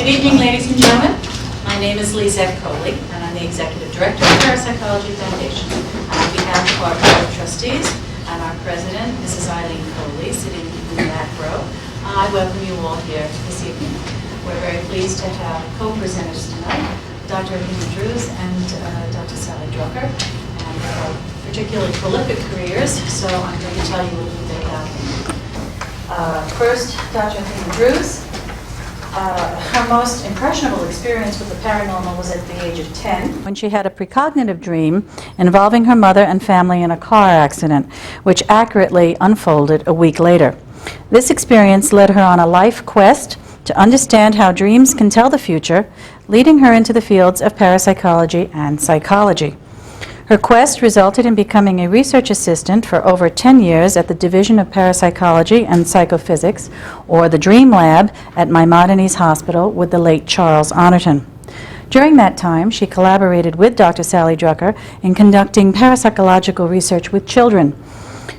Good evening, ladies and gentlemen. My name is Coley, and I'm the Executive Director of the Parapsychology Foundation. On behalf of our Board of Trustees and our President, Mrs. Eileen Coley, sitting in the back row, I welcome you all here this evening. We're very pleased to have co-presenters tonight, Dr. Athena Drews and Dr. Sally Drucker, and they have particularly prolific careers, so I'm going to tell you a little bit about them. First, Dr. Athena Drews. Her most impressionable experience with the paranormal was at the age of 10, when she had a precognitive dream involving her mother and family in a car accident, which accurately unfolded a week later. This experience led her on a life quest to understand how dreams can tell the future, leading her into the fields of parapsychology and psychology. Her quest resulted in becoming a research assistant for over 10 years at the Division of Parapsychology and Psychophysics, or the Dream Lab, at Maimonides Hospital with the late Charles Honorton. During that time, she collaborated with Dr. Sally Drucker in conducting parapsychological research with children.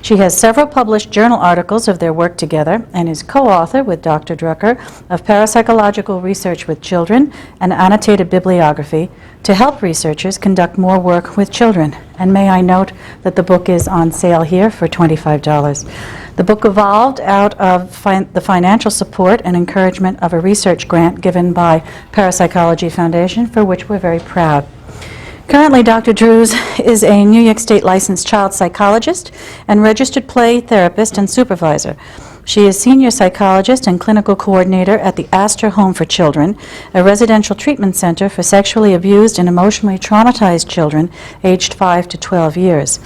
She has several published journal articles of their work together and is co-author with Dr. Drucker of Parapsychological Research with Children and Annotated Bibliography to help researchers conduct more work with children. And may I note that the book is on sale here for $25. The book evolved out of the financial support and encouragement of a research grant given by Parapsychology Foundation, for which we're very proud. Currently, Dr. Drews is a New York State licensed child psychologist and registered play therapist and supervisor. She is senior psychologist and clinical coordinator at the Astor Home for Children, a residential treatment center for sexually abused and emotionally traumatized children aged 5 to 12 years.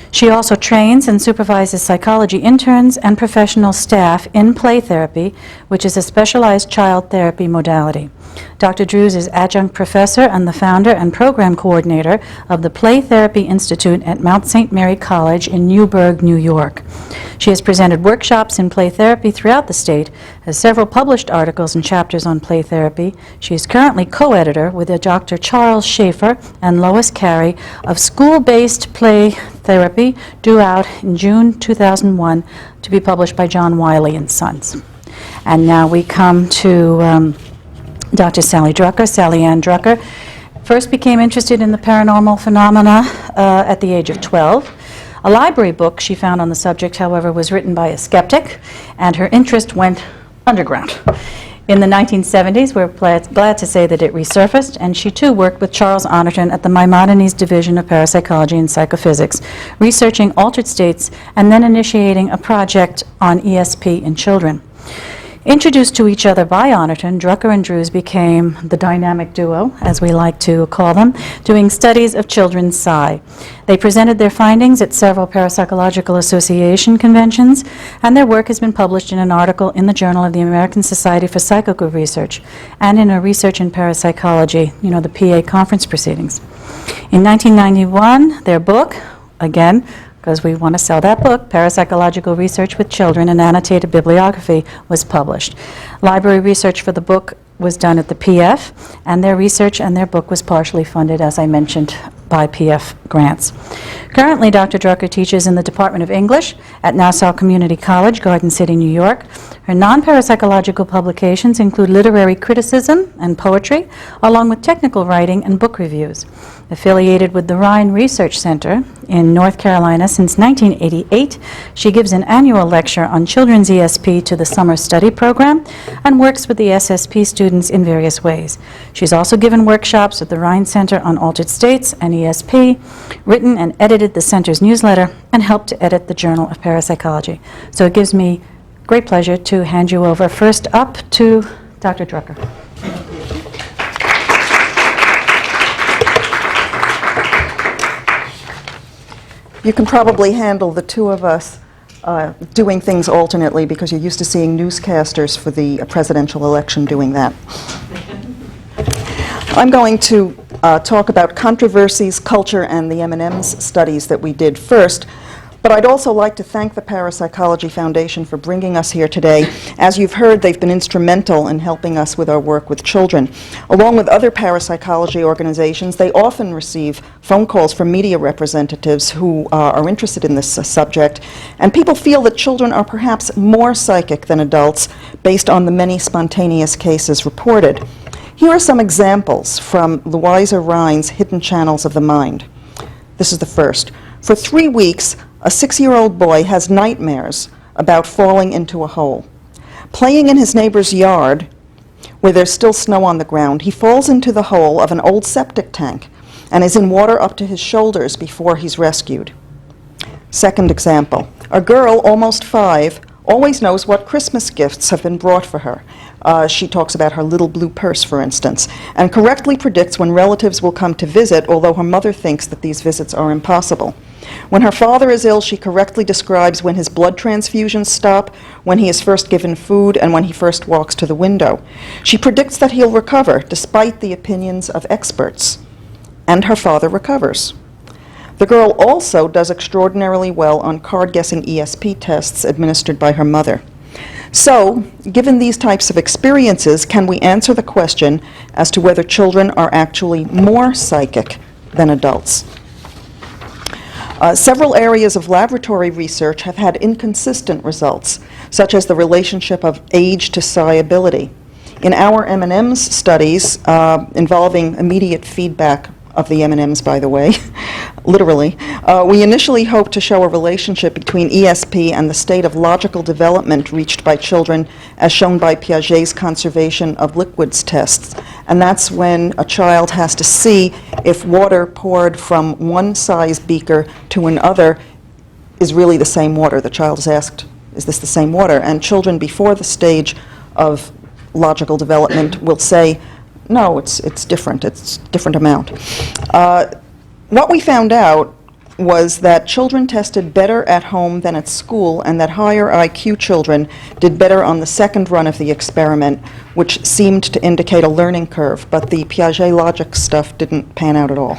She also trains and supervises psychology interns and professional staff in play therapy, which is a specialized child therapy modality. Dr. Drews is adjunct professor and the founder and program coordinator of the Play Therapy Institute at Mount St. Mary College in Newburgh, New York. She has presented workshops in play therapy throughout the state, has several published articles and chapters on play therapy. She is currently co-editor with Dr. Charles Schaefer and Lois Carey of School-Based Play Therapy, due out in June 2001, to be published by John Wiley and Sons. And now we come to Dr. Sally Drucker, Sally Ann Drucker. First became interested in the paranormal phenomena at the age of 12. A library book she found on the subject, however, was written by a skeptic, and her interest went underground. In the 1970s, we're glad to say that it resurfaced, and she too worked with Charles Honorton at the Maimonides Division of Parapsychology and Psychophysics, researching altered states and then initiating a project on ESP in children. Introduced to each other by Honorton, Drucker and Drews became the dynamic duo, as we like to call them, doing studies of children's psi. They presented their findings at several Parapsychological Association conventions, and their work has been published in an article in the Journal of the American Society for Psychical Research and in a Research in Parapsychology, the PA conference proceedings. In 1991, their book, again, because we want to sell that book, Parapsychological Research with Children and Annotated Bibliography, was published. Library research for the book was done at the PF, and their research and their book was partially funded, as I mentioned, by PF grants. Currently, Dr. Drucker teaches in the Department of English at Nassau Community College, Garden City, New York. Her non-parapsychological publications include literary criticism and poetry, along with technical writing and book reviews. Affiliated with the Rhine Research Center in North Carolina since 1988, she gives an annual lecture on children's ESP to the summer study program and works with the SSP students in various ways. She's also given workshops at the Rhine Center on Altered States and ESP, written and edited the center's newsletter, and helped to edit the Journal of Parapsychology. So it gives me great pleasure to hand you over first up to Dr. Drucker. You can probably handle the two of us doing things alternately because you're used to seeing newscasters for the presidential election doing that. I'm going to talk about controversies, culture, and the M&M's studies that we did first. But I'd also like to thank the Parapsychology Foundation for bringing us here today. As you've heard, they've been instrumental in helping us with our work with children. Along with other parapsychology organizations, they often receive phone calls from media representatives who are interested in this subject, and people feel that children are perhaps more psychic than adults based on the many spontaneous cases reported. Here are some examples from Louisa Rhine's Hidden Channels of the Mind. This is the first. For 3 weeks, a 6-year-old boy has nightmares about falling into a hole. Playing in his neighbor's yard, where there's still snow on the ground, he falls into the hole of an old septic tank and is in water up to his shoulders before he's rescued. Second example, a girl, almost 5, always knows what Christmas gifts have been brought for her. She talks about her little blue purse, for instance, and correctly predicts when relatives will come to visit, although her mother thinks that these visits are impossible. When her father is ill, she correctly describes when his blood transfusions stop, when he is first given food, and when he first walks to the window. She predicts that he'll recover, despite the opinions of experts. And her father recovers. The girl also does extraordinarily well on card-guessing ESP tests administered by her mother. So, given these types of experiences, can we answer the question as to whether children are actually more psychic than adults? Several areas of laboratory research have had inconsistent results, such as the relationship of age to psi ability. In our M&M's studies, involving immediate feedback of the M&Ms, by the way, literally, we initially hoped to show a relationship between ESP and the state of logical development reached by children, as shown by Piaget's conservation of liquids tests. And that's when a child has to see if water poured from one size beaker to another is really the same water. The child is asked, is this the same water? And children before the stage of logical development will say, no, it's different. It's a different amount. What we found out was that children tested better at home than at school, and that higher IQ children did better on the second run of the experiment, which seemed to indicate a learning curve, but the Piaget logic stuff didn't pan out at all.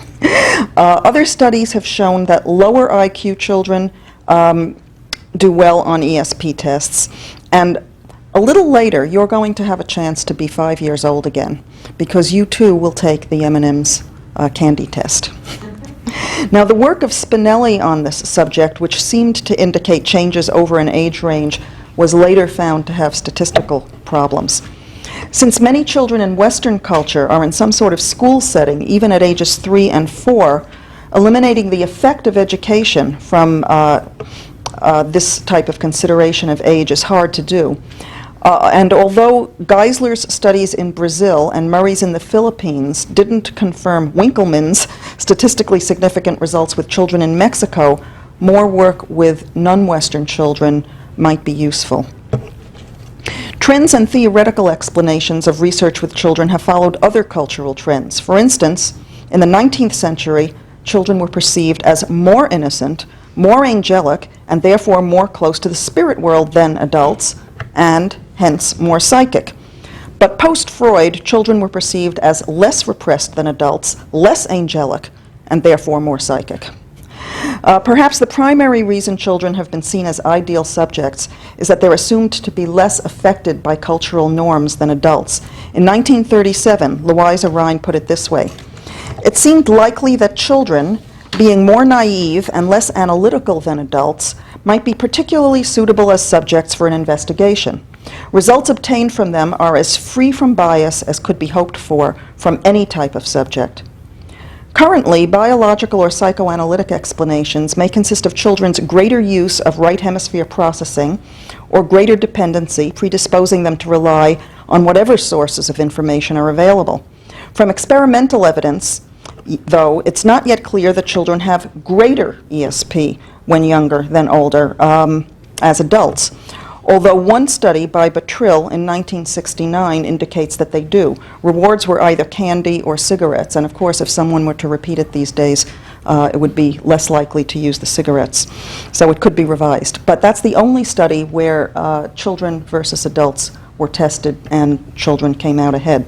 Other studies have shown that lower IQ children do well on ESP tests, and a little later, you're going to have a chance to be 5 years old again, because you too will take the M&M's candy test. Now, the work of Spinelli on this subject, which seemed to indicate changes over an age range, was later found to have statistical problems. Since many children in Western culture are in some sort of school setting, even at ages 3 and 4, eliminating the effect of education from this type of consideration of age is hard to do. And although Geisler's studies in Brazil and Murray's in the Philippines didn't confirm Winkelmann's statistically significant results with children in Mexico, more work with non-Western children might be useful. Trends and theoretical explanations of research with children have followed other cultural trends. For instance, in the 19th century, children were perceived as more innocent, more angelic, and therefore more close to the spirit world than adults, and hence more psychic. But post-Freud, children were perceived as less repressed than adults, less angelic, and therefore more psychic. Perhaps the primary reason children have been seen as ideal subjects is that they're assumed to be less affected by cultural norms than adults. In 1937, Louisa Rhine put it this way: "It seemed likely that children, being more naive and less analytical than adults, might be particularly suitable as subjects for an investigation. Results obtained from them are as free from bias as could be hoped for from any type of subject." Currently, biological or psychoanalytic explanations may consist of children's greater use of right hemisphere processing or greater dependency, predisposing them to rely on whatever sources of information are available. From experimental evidence, though, it's not yet clear that children have greater ESP when younger than older as adults, although one study by Batrill in 1969 indicates that they do. Rewards were either candy or cigarettes, and of course if someone were to repeat it these days, it would be less likely to use the cigarettes. So it could be revised. But that's the only study where children versus adults were tested and children came out ahead.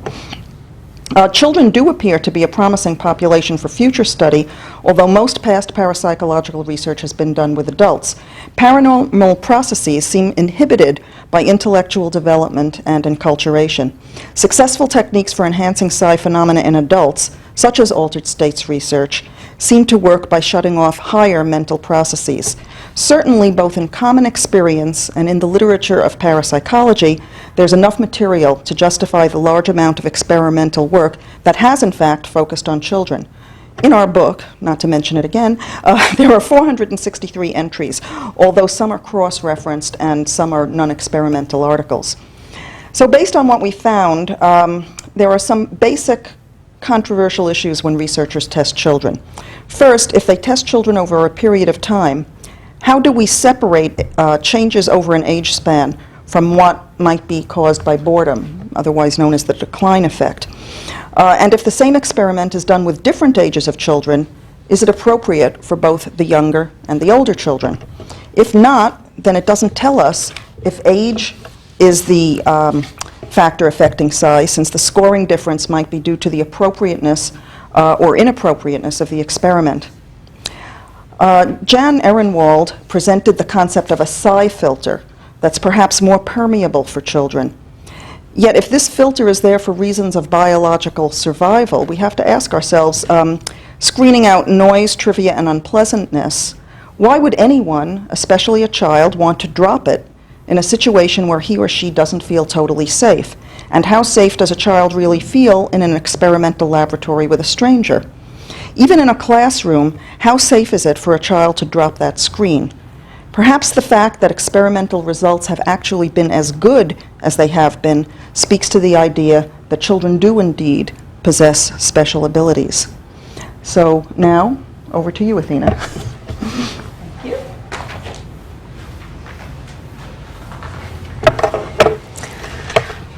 Children do appear to be a promising population for future study, although most past parapsychological research has been done with adults. Paranormal processes seem inhibited by intellectual development and enculturation. Successful techniques for enhancing psi phenomena in adults, such as altered states research, seem to work by shutting off higher mental processes. Certainly, both in common experience and in the literature of parapsychology, there's enough material to justify the large amount of experimental work that has, in fact, focused on children. In our book, not to mention it again, there are 463 entries, although some are cross-referenced and some are non-experimental articles. So based on what we found, there are some basic controversial issues when researchers test children. First, if they test children over a period of time, how do we separate changes over an age span from what might be caused by boredom, otherwise known as the decline effect? And if the same experiment is done with different ages of children, is it appropriate for both the younger and the older children? If not, then it doesn't tell us if age is the factor affecting psi, since the scoring difference might be due to the appropriateness or inappropriateness of the experiment. Jan Ehrenwald presented the concept of a psi filter that's perhaps more permeable for children. Yet if this filter is there for reasons of biological survival, we have to ask ourselves, screening out noise, trivia, and unpleasantness, why would anyone, especially a child, want to drop it in a situation where he or she doesn't feel totally safe? And how safe does a child really feel in an experimental laboratory with a stranger? Even in a classroom, how safe is it for a child to drop that screen? Perhaps the fact that experimental results have actually been as good as they have been speaks to the idea that children do indeed possess special abilities. So now, over to you, Athena. Thank you.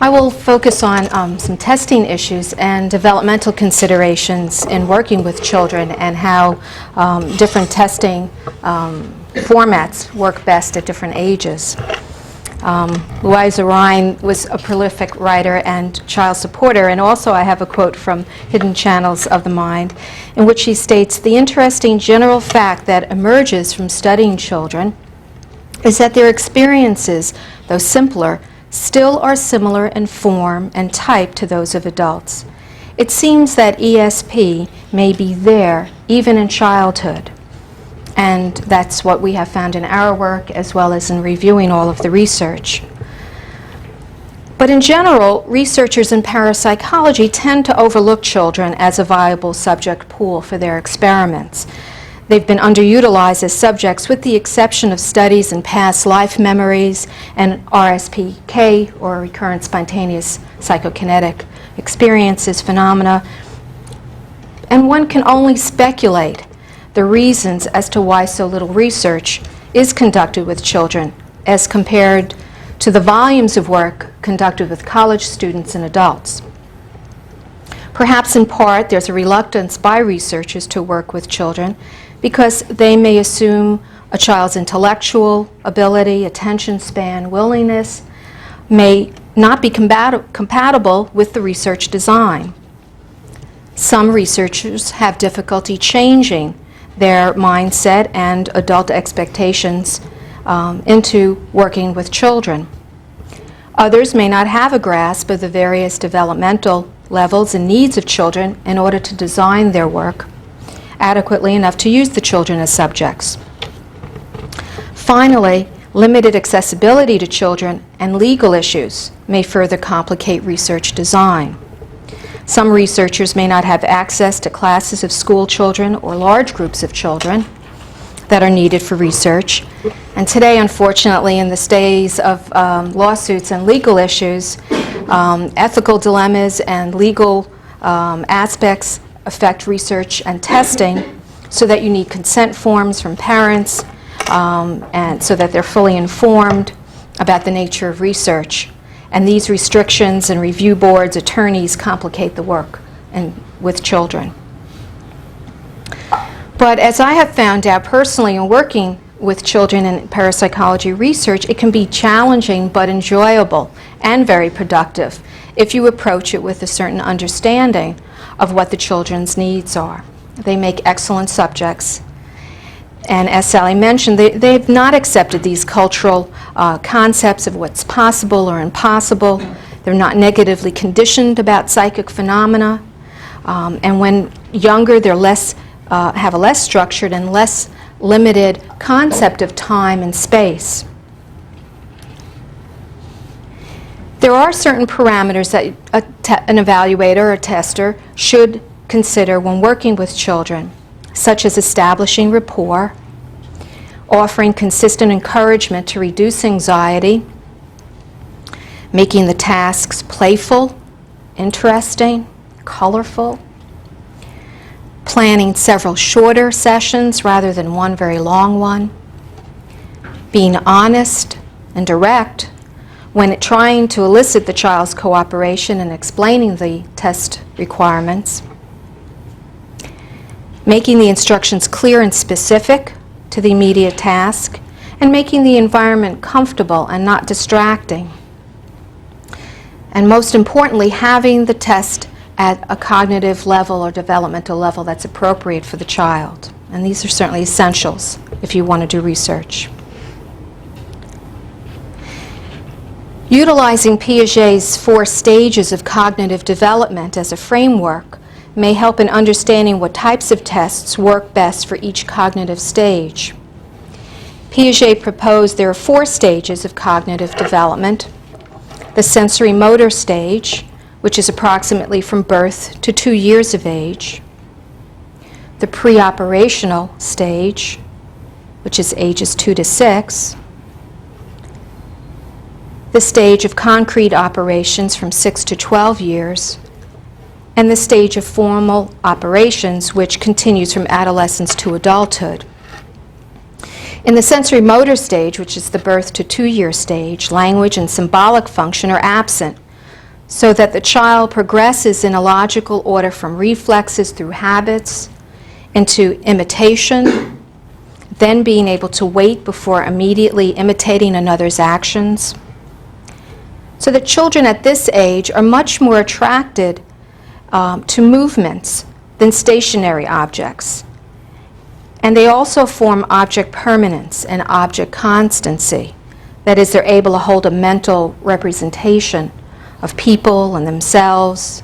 I will focus on some testing issues and developmental considerations in working with children and how different testing formats work best at different ages. Louisa Rhine was a prolific writer and child supporter, and also I have a quote from Hidden Channels of the Mind in which she states, "The interesting general fact that emerges from studying children is that their experiences, though simpler, still are similar in form and type to those of adults. It seems that ESP may be there even in childhood." And that's what we have found in our work as well as in reviewing all of the research. But in general, researchers in parapsychology tend to overlook children as a viable subject pool for their experiments. They've been underutilized as subjects with the exception of studies in past life memories and RSPK, or recurrent spontaneous psychokinetic experiences, phenomena. And one can only speculate the reasons as to why so little research is conducted with children as compared to the volumes of work conducted with college students and adults. Perhaps in part there's a reluctance by researchers to work with children because they may assume a child's intellectual ability, attention span, willingness may not be compatible with the research design. Some researchers have difficulty changing their mindset and adult expectations into working with children. Others may not have a grasp of the various developmental levels and needs of children in order to design their work adequately enough to use the children as subjects. Finally, limited accessibility to children and legal issues may further complicate research design. Some researchers may not have access to classes of school children or large groups of children that are needed for research. And today, unfortunately, in the days of lawsuits and legal issues, ethical dilemmas and legal aspects affect research and testing, so that you need consent forms from parents, and so that they're fully informed about the nature of research. And these restrictions and review boards, attorneys complicate the work with children. But as I have found out personally in working with children in parapsychology research, it can be challenging but enjoyable and very productive if you approach it with a certain understanding of what the children's needs are. They make excellent subjects. And as Sally mentioned, they've not accepted these cultural concepts of what's possible or impossible. They're not negatively conditioned about psychic phenomena. And when younger, they're have a less structured and less limited concept of time and space. There are certain parameters that an evaluator or a tester should consider when working with children, such as establishing rapport, offering consistent encouragement to reduce anxiety, making the tasks playful, interesting, colorful, planning several shorter sessions rather than one very long one, being honest and direct when trying to elicit the child's cooperation and explaining the test requirements, making the instructions clear and specific to the immediate task, and making the environment comfortable and not distracting. And most importantly, having the test at a cognitive level or developmental level that's appropriate for the child. And these are certainly essentials if you want to do research. Utilizing Piaget's 4 stages of cognitive development as a framework may help in understanding what types of tests work best for each cognitive stage. Piaget proposed there are 4 stages of cognitive development: the sensory motor stage, which is approximately from birth to 2 years of age; the pre-operational stage, which is ages 2 to 6; the stage of concrete operations from 6 to 12 years; and the stage of formal operations, which continues from adolescence to adulthood. In the sensory motor stage, which is the birth to 2-year stage, language and symbolic function are absent, so that the child progresses in a logical order from reflexes through habits into imitation, then being able to wait before immediately imitating another's actions. So that children at this age are much more attracted to movements than stationary objects. And they also form object permanence and object constancy. That is, they're able to hold a mental representation of people and themselves,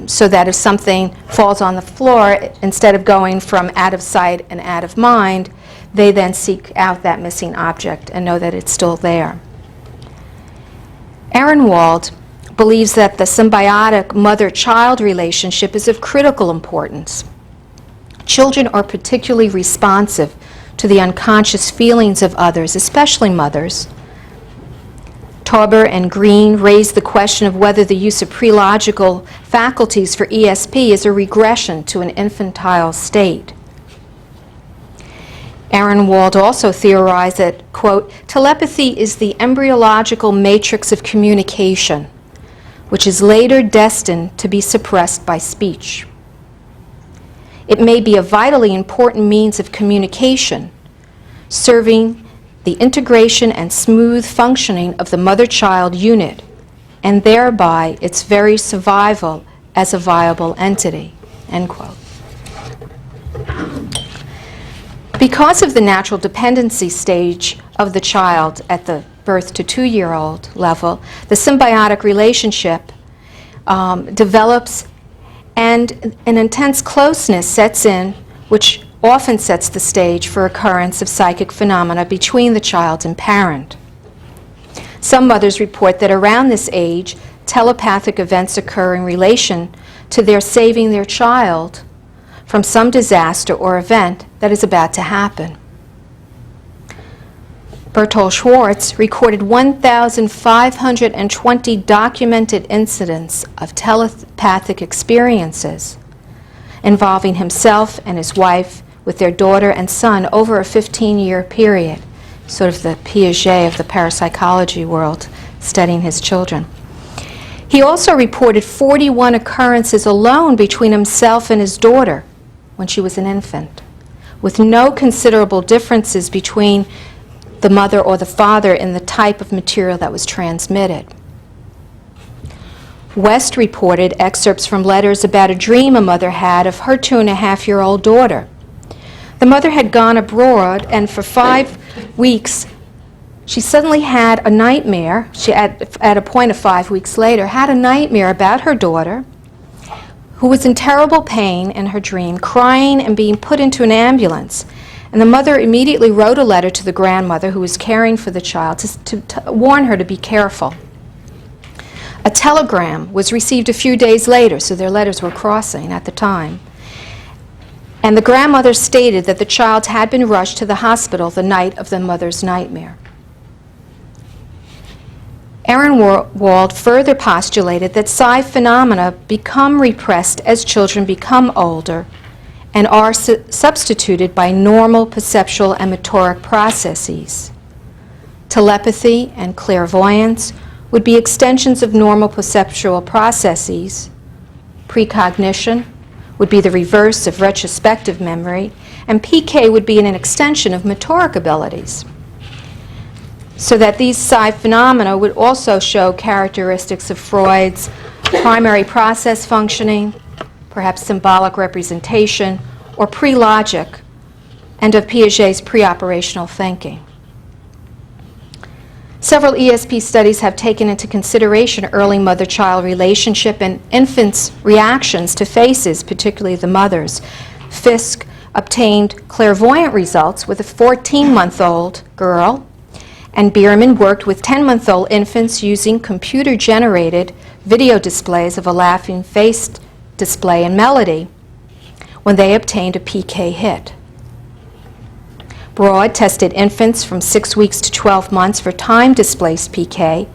so that if something falls on the floor, instead of going from out of sight and out of mind, they then seek out that missing object and know that it's still there. Ehrenwald believes that the symbiotic mother-child relationship is of critical importance. Children are particularly responsive to the unconscious feelings of others, especially mothers. Tauber and Green raised the question of whether the use of prelogical faculties for ESP is a regression to an infantile state. Ehrenwald also theorized that, quote, telepathy is the embryological matrix of communication, which is later destined to be suppressed by speech. It may be a vitally important means of communication, serving the integration and smooth functioning of the mother-child unit, and thereby its very survival as a viable entity, end quote. Because of the natural dependency stage of the child at the birth to 2-year-old level, the symbiotic relationship develops, and an intense closeness sets in, which often sets the stage for occurrence of psychic phenomena between the child and parent. Some mothers report that around this age, telepathic events occur in relation to their saving their child from some disaster or event that is about to happen. Bertolt Schwartz recorded 1,520 documented incidents of telepathic experiences involving himself and his wife with their daughter and son over a 15-year period, sort of the Piaget of the parapsychology world, studying his children. He also reported 41 occurrences alone between himself and his daughter when she was an infant, with no considerable differences between the mother or the father in the type of material that was transmitted. West reported excerpts from letters about a dream a mother had of her 2.5-year-old daughter. The mother had gone abroad, and for 5 weeks, she suddenly had a nightmare. She, at a point of 5 weeks later, had a nightmare about her daughter, who was in terrible pain in her dream, crying and being put into an ambulance. And the mother immediately wrote a letter to the grandmother who was caring for the child to warn her to be careful. A telegram was received a few days later, so their letters were crossing at the time. And the grandmother stated that the child had been rushed to the hospital the night of the mother's nightmare. Ehrenwald further postulated that psi phenomena become repressed as children become older and are substituted by normal perceptual and motoric processes. Telepathy and clairvoyance would be extensions of normal perceptual processes. Precognition would be the reverse of retrospective memory, and PK would be an extension of motoric abilities. So that these psi phenomena would also show characteristics of Freud's primary process functioning, perhaps symbolic representation, or pre-logic, and of Piaget's pre-operational thinking. Several ESP studies have taken into consideration early mother-child relationship and infants' reactions to faces, particularly the mother's. Fisk obtained clairvoyant results with a 14-month-old girl, and Bierman worked with 10-month-old infants using computer-generated video displays of a laughing face display and melody when they obtained a PK hit. Broad tested infants from 6 weeks to 12 months for time-displaced PK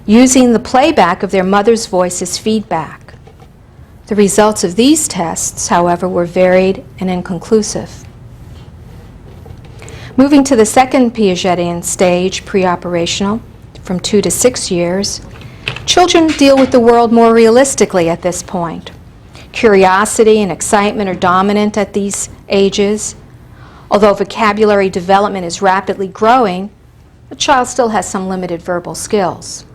using the playback of their mother's voice as feedback. The results of these tests, however, were varied and inconclusive. Moving to the second Piagetian stage, pre-operational, from 2 to 6 years, children deal with the world more realistically at this point. Curiosity and excitement are dominant at these ages. Although vocabulary development is rapidly growing, the child still has some limited verbal skills.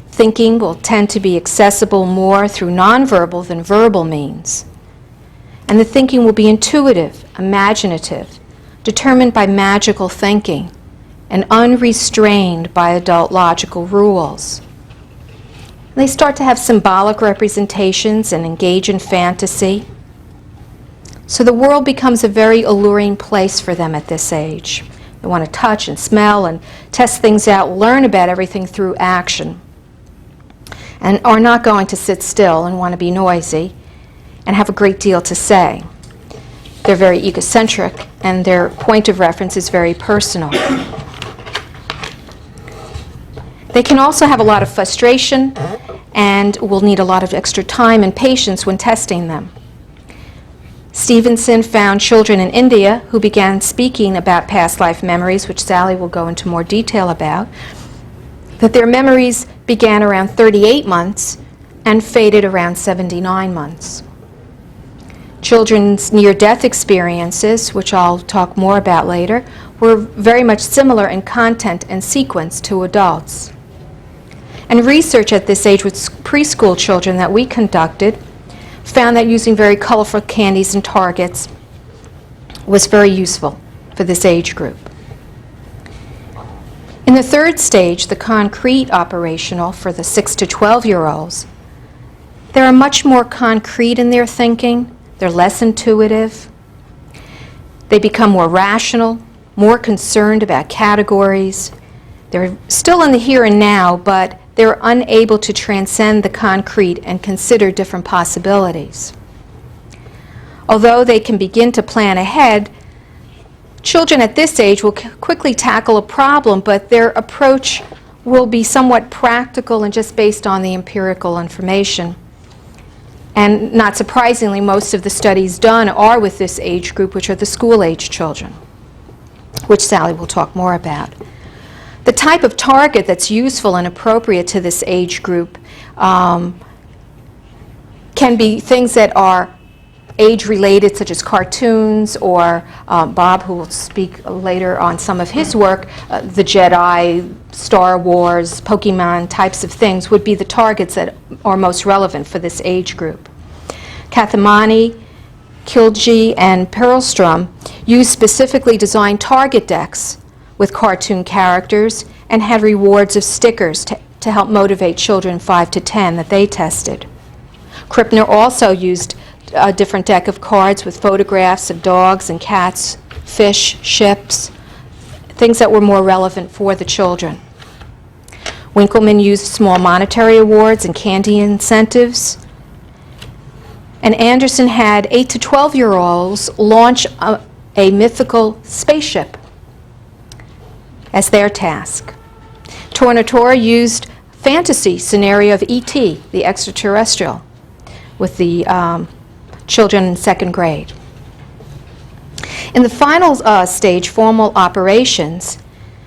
Thinking will tend to be accessible more through nonverbal than verbal means. And the thinking will be intuitive, imaginative, determined by magical thinking, and unrestrained by adult logical rules. They start to have symbolic representations and engage in fantasy. So the world becomes a very alluring place for them at this age. They want to touch and smell and test things out, learn about everything through action, and are not going to sit still and want to be noisy and have a great deal to say. They're very egocentric, and their point of reference is very personal. They can also have a lot of frustration and will need a lot of extra time and patience when testing them. Stevenson found children in India who began speaking about past life memories, which Sally will go into more detail about, that their memories began around 38 months and faded around 79 months. Children's near-death experiences, which I'll talk more about later, were very much similar in content and sequence to adults. And research at this age with preschool children that we conducted found that using very colorful candies and targets was very useful for this age group. In the third stage, the concrete operational for the 6 to 12-year-olds, they are much more concrete in their thinking. They're less intuitive. They become more rational, more concerned about categories. They're still in the here and now, but they're unable to transcend the concrete and consider different possibilities. Although they can begin to plan ahead, children at this age will quickly tackle a problem, but their approach will be somewhat practical and just based on the empirical information. And not surprisingly, most of the studies done are with this age group, which are the school-age children, which Sally will talk more about. The type of target that's useful and appropriate to this age group can be things that are age-related, such as cartoons, or Bob, who will speak later on some of his work, the Jedi, Star Wars, Pokemon types of things would be the targets that are most relevant for this age group. Kathamani, Kilji, and Perlstrom used specifically designed target decks with cartoon characters and had rewards of stickers to help motivate children 5 to 10 that they tested. Krippner also used a different deck of cards with photographs of dogs and cats, fish, ships, things that were more relevant for the children. Winkleman used small monetary awards and candy incentives. And Anderson had 8 to 12-year-olds launch a mythical spaceship as their task. Tornatore used fantasy scenario of E.T., the extraterrestrial, with the children in 2nd grade. In the final stage, formal operations,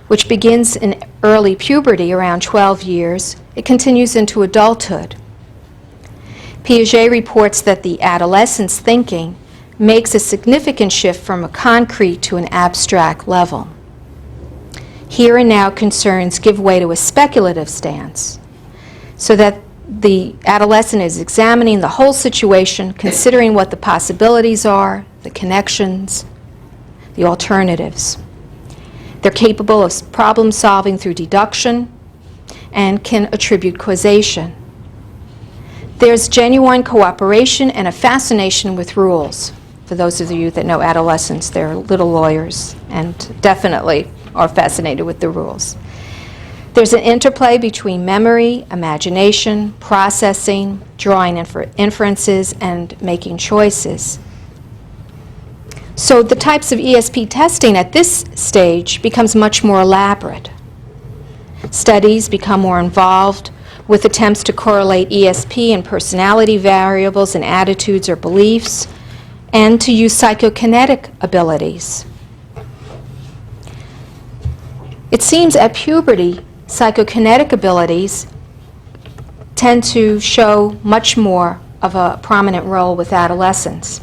which begins in early puberty around 12 years, it continues into adulthood. Piaget reports that the adolescent's thinking makes a significant shift from a concrete to an abstract level. Here and now concerns give way to a speculative stance, so that the adolescent is examining the whole situation, considering what the possibilities are, the connections, the alternatives. They're capable of problem solving through deduction and can attribute causation. There's genuine cooperation and a fascination with rules. For those of you that know adolescents, they're little lawyers and definitely are fascinated with the rules. There's an interplay between memory, imagination, processing, drawing inferences, and making choices. So the types of ESP testing at this stage becomes much more elaborate. Studies become more involved with attempts to correlate ESP and personality variables and attitudes or beliefs, and to use psychokinetic abilities. It seems at puberty, psychokinetic abilities tend to show much more of a prominent role with adolescents,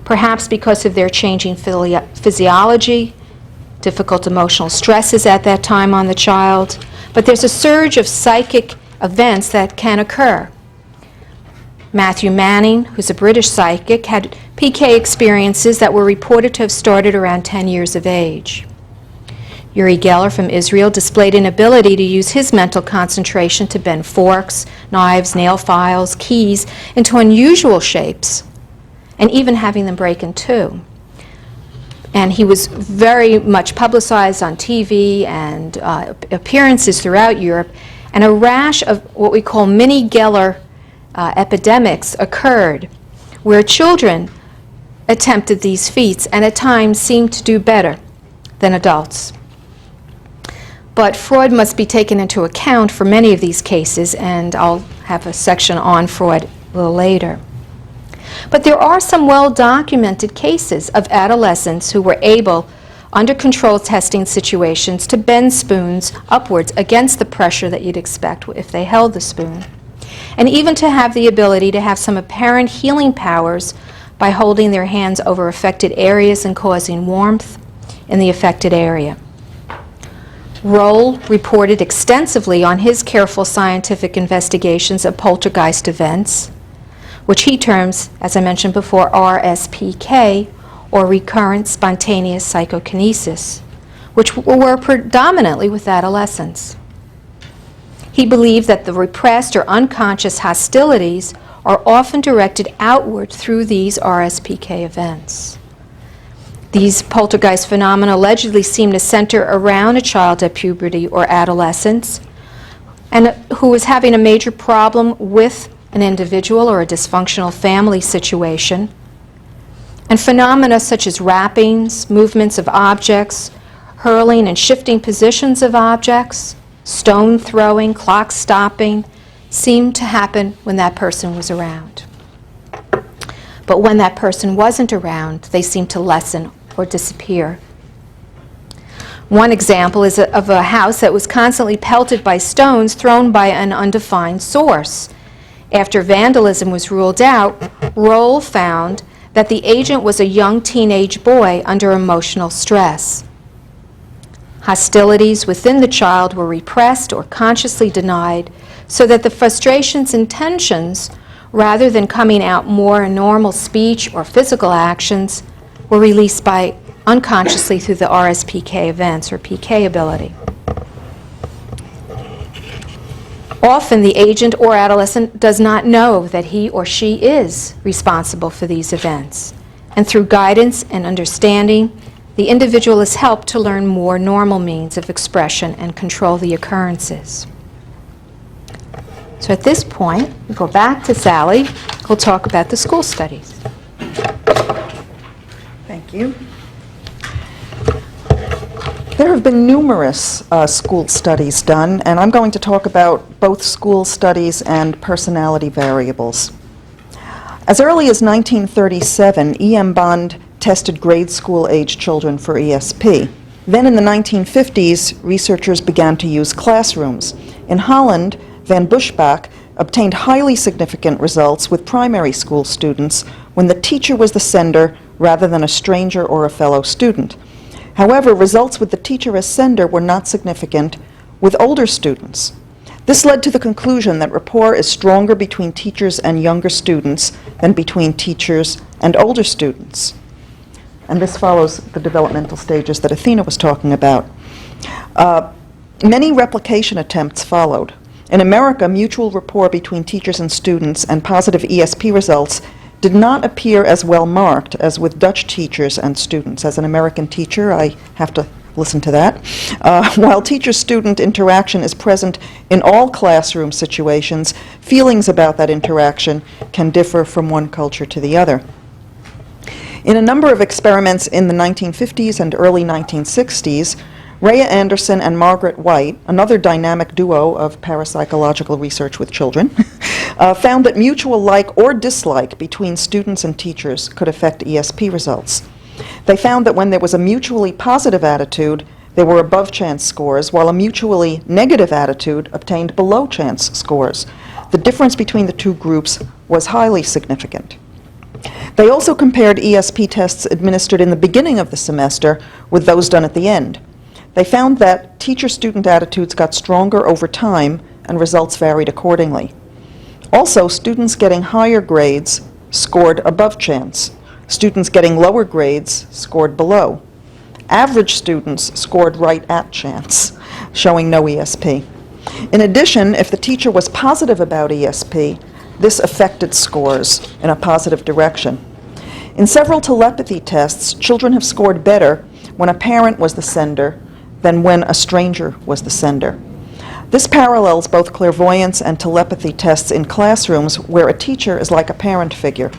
perhaps because of their changing physiology, difficult emotional stresses at that time on the child, but there's a surge of psychic events that can occur. Matthew Manning, who's a British psychic, had PK experiences that were reported to have started around 10 years of age. Uri Geller from Israel displayed an ability to use his mental concentration to bend forks, knives, nail files, keys into unusual shapes, and even having them break in two. And he was very much publicized on TV and appearances throughout Europe, and a rash of what we call mini Geller epidemics occurred, where children attempted these feats and at times seemed to do better than adults. But Freud must be taken into account for many of these cases, and I'll have a section on Freud a little later. But there are some well-documented cases of adolescents who were able, under controlled testing situations, to bend spoons upwards against the pressure that you'd expect if they held the spoon, and even to have the ability to have some apparent healing powers by holding their hands over affected areas and causing warmth in the affected area. Roll reported extensively on his careful scientific investigations of poltergeist events, which he terms, as I mentioned before, RSPK, or recurrent spontaneous psychokinesis, which were predominantly with adolescents. He believed that the repressed or unconscious hostilities are often directed outward through these RSPK events. These poltergeist phenomena allegedly seem to center around a child at puberty or adolescence, and who is having a major problem with an individual or a dysfunctional family situation, and phenomena such as wrappings, movements of objects, hurling and shifting positions of objects, stone throwing, clock stopping, seemed to happen when that person was around. But when that person wasn't around, they seemed to lessen or disappear. One example is of a house that was constantly pelted by stones thrown by an undefined source. After vandalism was ruled out, Roll found that the agent was a young teenage boy under emotional stress. Hostilities within the child were repressed or consciously denied so that the frustrations and tensions, rather than coming out more in normal speech or physical actions, were released by unconsciously through the RSPK events or PK ability. Often the agent or adolescent does not know that he or she is responsible for these events, and through guidance and understanding, the individual is helped to learn more normal means of expression and control the occurrences. So at this point, we go back to Sally, who'll talk about the school studies. Thank you. There have been numerous school studies done, and I'm going to talk about both school studies and personality variables. As early as 1937, E.M. Bond tested grade school-age children for ESP. Then in the 1950s, researchers began to use classrooms. In Holland, Van Bushbach obtained highly significant results with primary school students when the teacher was the sender rather than a stranger or a fellow student. However, results with the teacher as sender were not significant with older students. This led to the conclusion that rapport is stronger between teachers and younger students than between teachers and older students. And this follows the developmental stages that Athena was talking about. Many replication attempts followed. In America, mutual rapport between teachers and students and positive ESP results did not appear as well marked as with Dutch teachers and students. As an American teacher, I have to listen to that. While teacher-student interaction is present in all classroom situations, feelings about that interaction can differ from one culture to the other. In a number of experiments in the 1950s and early 1960s, Rhea Anderson and Margaret White, another dynamic duo of parapsychological research with children, found that mutual like or dislike between students and teachers could affect ESP results. They found that when there was a mutually positive attitude, there were above chance scores, while a mutually negative attitude obtained below chance scores. The difference between the two groups was highly significant. They also compared ESP tests administered in the beginning of the semester with those done at the end. They found that teacher-student attitudes got stronger over time and results varied accordingly. Also, students getting higher grades scored above chance. Students getting lower grades scored below. Average students scored right at chance, showing no ESP. In addition, if the teacher was positive about ESP, this affected scores in a positive direction. In several telepathy tests, children have scored better when a parent was the sender than when a stranger was the sender. This parallels both clairvoyance and telepathy tests in classrooms where a teacher is like a parent figure.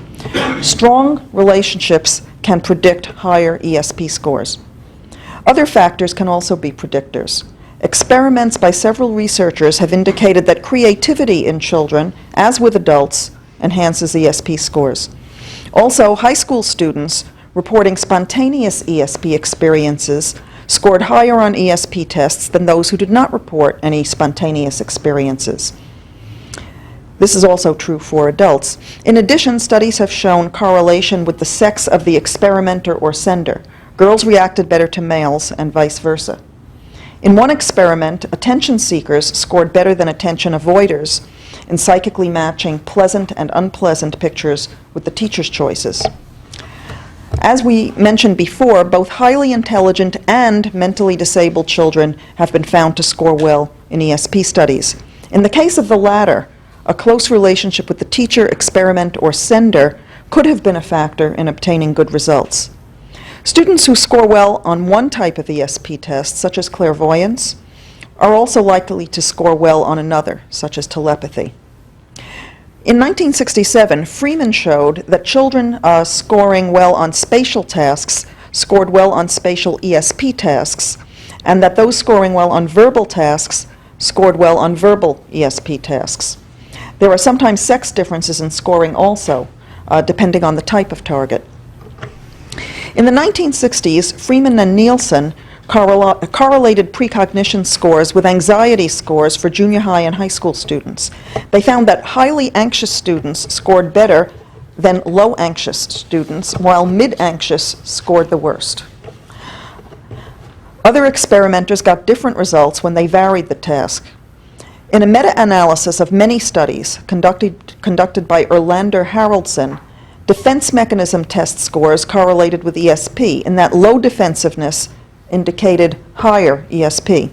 Strong relationships can predict higher ESP scores. Other factors can also be predictors. Experiments by several researchers have indicated that creativity in children, as with adults, enhances ESP scores. Also, high school students reporting spontaneous ESP experiences scored higher on ESP tests than those who did not report any spontaneous experiences. This is also true for adults. In addition, studies have shown correlation with the sex of the experimenter or sender. Girls reacted better to males and vice versa. In one experiment, attention seekers scored better than attention avoiders in psychically matching pleasant and unpleasant pictures with the teacher's choices. As we mentioned before, both highly intelligent and mentally disabled children have been found to score well in ESP studies. In the case of the latter, a close relationship with the teacher, experiment, or sender could have been a factor in obtaining good results. Students who score well on one type of ESP test, such as clairvoyance, are also likely to score well on another, such as telepathy. In 1967, Freeman showed that children scoring well on spatial tasks scored well on spatial ESP tasks, and that those scoring well on verbal tasks scored well on verbal ESP tasks. There are sometimes sex differences in scoring also, depending on the type of target. In the 1960s, Freeman and Nielsen correlated precognition scores with anxiety scores for junior high and high school students. They found that highly anxious students scored better than low anxious students, while mid-anxious scored the worst. Other experimenters got different results when they varied the task. In a meta-analysis of many studies conducted by Erlander Haraldson, defense mechanism test scores correlated with ESP in that low defensiveness indicated higher ESP.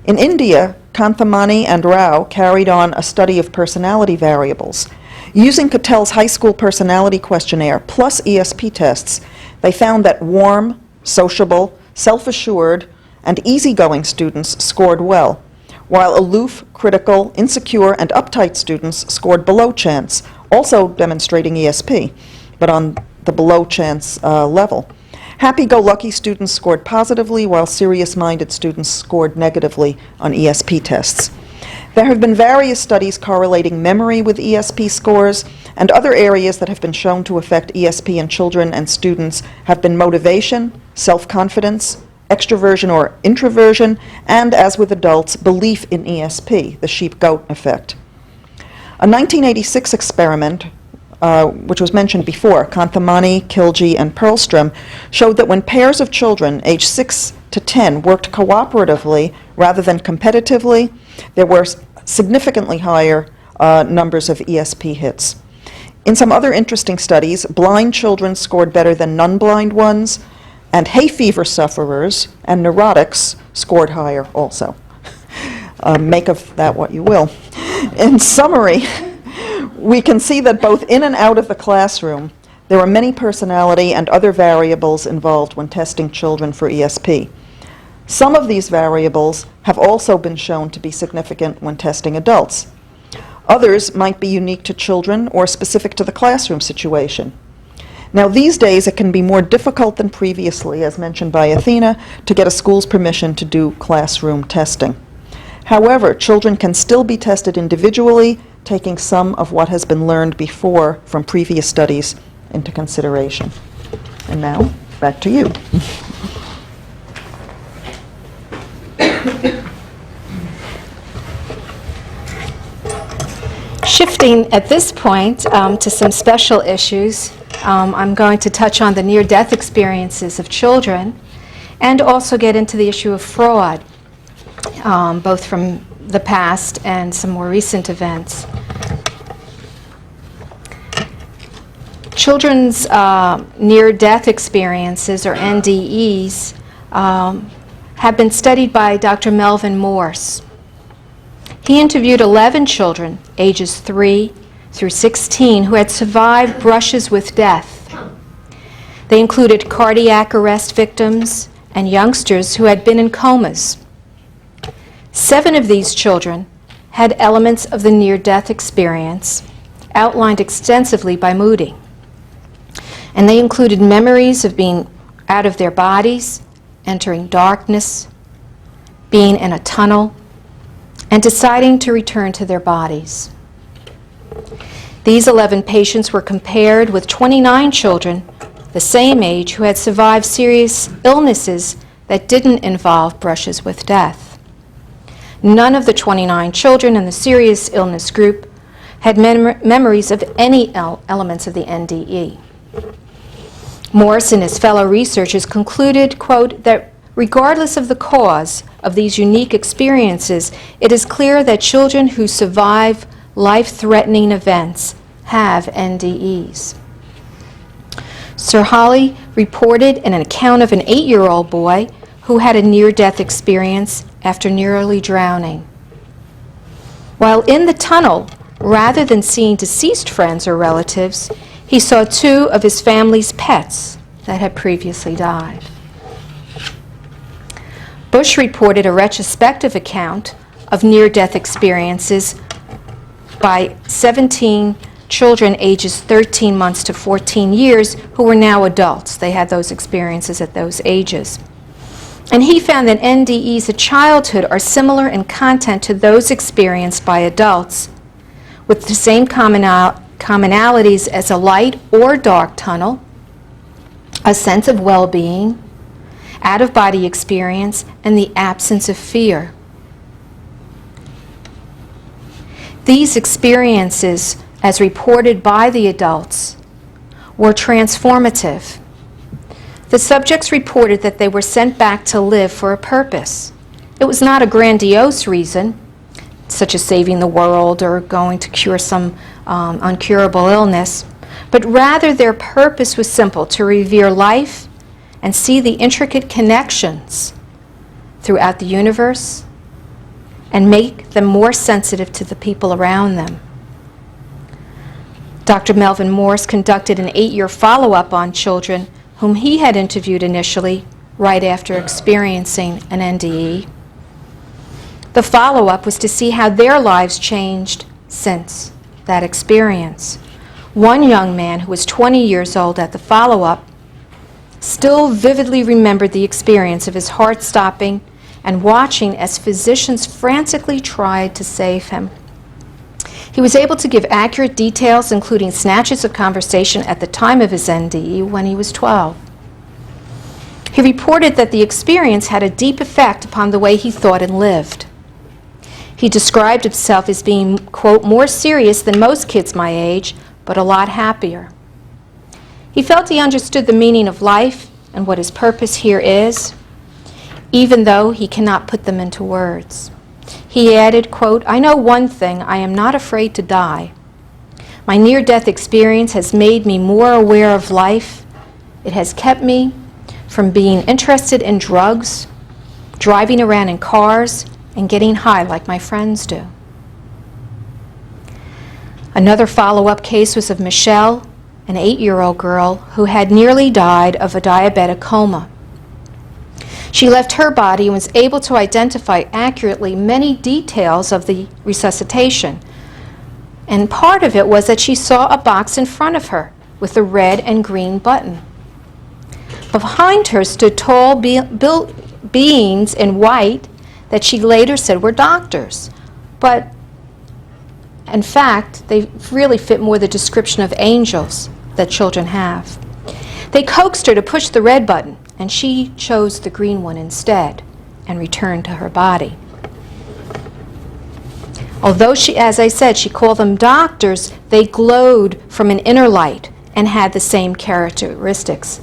In India, Kanthamani and Rao carried on a study of personality variables. Using Catel's high school personality questionnaire plus ESP tests, they found that warm, sociable, self-assured, and easygoing students scored well, while aloof, critical, insecure, and uptight students scored below chance, also demonstrating ESP, but on the below chance level. Happy-go-lucky students scored positively, while serious-minded students scored negatively on ESP tests. There have been various studies correlating memory with ESP scores, and other areas that have been shown to affect ESP in children and students have been motivation, self-confidence, extroversion or introversion, and, as with adults, belief in ESP, the sheep-goat effect. A 1986 experiment, which was mentioned before, Kanthamani, Kilji, and Perlstrom, showed that when pairs of children aged 6 to 10 worked cooperatively rather than competitively, there were significantly higher numbers of ESP hits. In some other interesting studies, blind children scored better than non-blind ones, and hay fever sufferers and neurotics scored higher also. Make of that what you will. In summary, we can see that both in and out of the classroom, there are many personality and other variables involved when testing children for ESP. Some of these variables have also been shown to be significant when testing adults. Others might be unique to children or specific to the classroom situation. Now, these days, it can be more difficult than previously, as mentioned by Athena, to get a school's permission to do classroom testing. However, children can still be tested individually, taking some of what has been learned before from previous studies into consideration. And now, back to you. Shifting at this point to some special issues, I'm going to touch on the near-death experiences of children and also get into the issue of fraud, both from the past and some more recent events. Children's near-death experiences, or NDEs, have been studied by Dr. Melvin Morse. He interviewed 11 children, ages 3 through 16, who had survived brushes with death. They included cardiac arrest victims and youngsters who had been in comas. 7 of these children had elements of the near-death experience outlined extensively by Moody. And they included memories of being out of their bodies, entering darkness, being in a tunnel, and deciding to return to their bodies. These 11 patients were compared with 29 children the same age who had survived serious illnesses that didn't involve brushes with death. None of the 29 children in the serious illness group had memories of any elements of the NDE. Morse and his fellow researchers concluded, quote, that regardless of the cause of these unique experiences, it is clear that children who survive life-threatening events have NDEs. Sir Holly reported in an account of an 8-year-old boy who had a near-death experience after nearly drowning. While in the tunnel, rather than seeing deceased friends or relatives, he saw 2 of his family's pets that had previously died. Bush reported a retrospective account of near-death experiences by 17 children ages 13 months to 14 years who were now adults. They had those experiences at those ages. And he found that NDEs of childhood are similar in content to those experienced by adults, with the same commonalities as a light or dark tunnel, a sense of well-being, out-of-body experience, and the absence of fear. These experiences, as reported by the adults, were transformative. The subjects reported that they were sent back to live for a purpose. It was not a grandiose reason, such as saving the world or going to cure some uncurable illness, but rather their purpose was simple: to revere life and see the intricate connections throughout the universe and make them more sensitive to the people around them. Dr. Melvin Morse conducted an 8-year follow-up on children whom he had interviewed initially right after experiencing an NDE. The follow-up was to see how their lives changed since that experience. One young man who was 20 years old at the follow-up still vividly remembered the experience of his heart stopping and watching as physicians frantically tried to save him. He was able to give accurate details, including snatches of conversation at the time of his NDE when he was 12. He reported that the experience had a deep effect upon the way he thought and lived. He described himself as being, quote, more serious than most kids my age, but a lot happier. He felt he understood the meaning of life and what his purpose here is, even though he cannot put them into words. He added, quote, I know one thing, I am not afraid to die. My near-death experience has made me more aware of life. It has kept me from being interested in drugs, driving around in cars, and getting high like my friends do. Another follow-up case was of Michelle, an 8-year-old girl who had nearly died of a diabetic coma. She left her body and was able to identify accurately many details of the resuscitation. And part of it was that she saw a box in front of her with a red and green button. Behind her stood tall beings in white that she later said were doctors. But in fact, they really fit more the description of angels that children have. They coaxed her to push the red button, and she chose the green one instead and returned to her body. Although she, as I said, she called them doctors, they glowed from an inner light and had the same characteristics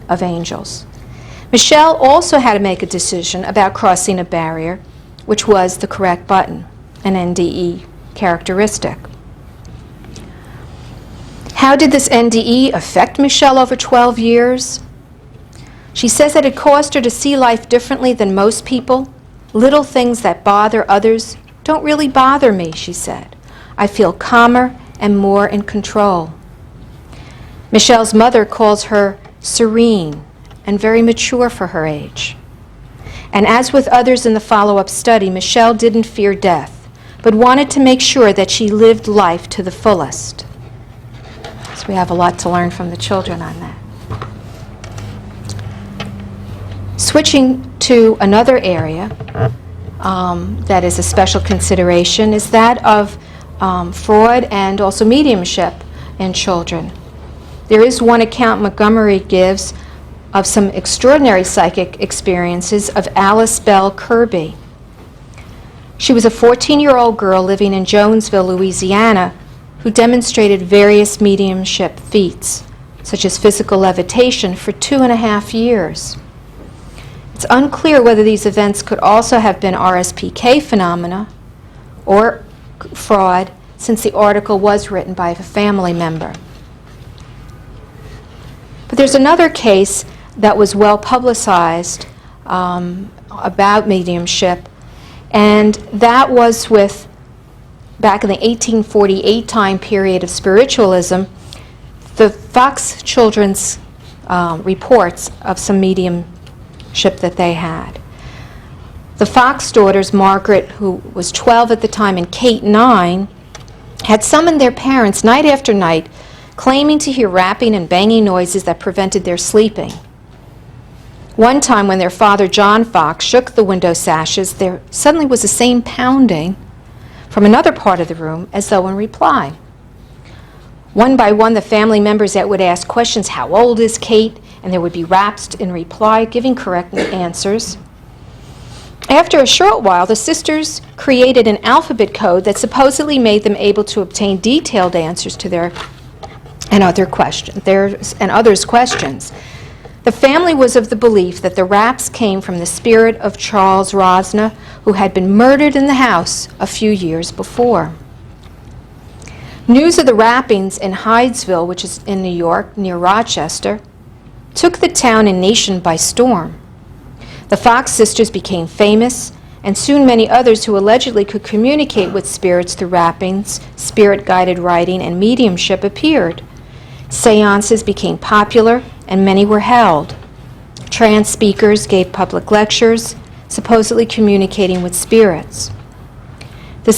of angels. Michelle also had to make a decision about crossing a barrier, which was the correct button, an NDE characteristic. How did this NDE affect Michelle over 12 years? She says that it caused her to see life differently than most people. Little things that bother others don't really bother me, she said. I feel calmer and more in control. Michelle's mother calls her serene and very mature for her age. And as with others in the follow-up study, Michelle didn't fear death, but wanted to make sure that she lived life to the fullest. So we have a lot to learn from the children on that. Switching to another area that is a special consideration is that of fraud and also mediumship in children. There is one account Montgomery gives of some extraordinary psychic experiences of Alice Bell Kirby. She was a 14-year-old girl living in Jonesville, Louisiana, who demonstrated various mediumship feats, such as physical levitation, for 2.5 years. It's unclear whether these events could also have been RSPK phenomena or fraud, since the article was written by a family member. But there's another case that was well publicized about mediumship, and that was with, back in the 1848 time period of spiritualism, the Fox Children's reports of some mediumship that they had. The Fox daughters, Margaret, who was 12 at the time, and Kate, 9, had summoned their parents night after night, claiming to hear rapping and banging noises that prevented their sleeping. One time when their father, John Fox, shook the window sashes, there suddenly was the same pounding from another part of the room, as though in reply. One by one, the family members that would ask questions, "How old is Kate?" and there would be raps in reply, giving correct answers. After a short while, the sisters created an alphabet code that supposedly made them able to obtain detailed answers to theirs and others' questions. The family was of the belief that the raps came from the spirit of Charles Rosner, who had been murdered in the house a few years before. News of the rappings in Hydesville, which is in New York, near Rochester, took the town and nation by storm. The Fox sisters became famous, and soon many others who allegedly could communicate with spirits through rappings, spirit-guided writing, and mediumship appeared. Seances became popular, and many were held. Trance speakers gave public lectures, supposedly communicating with spirits. The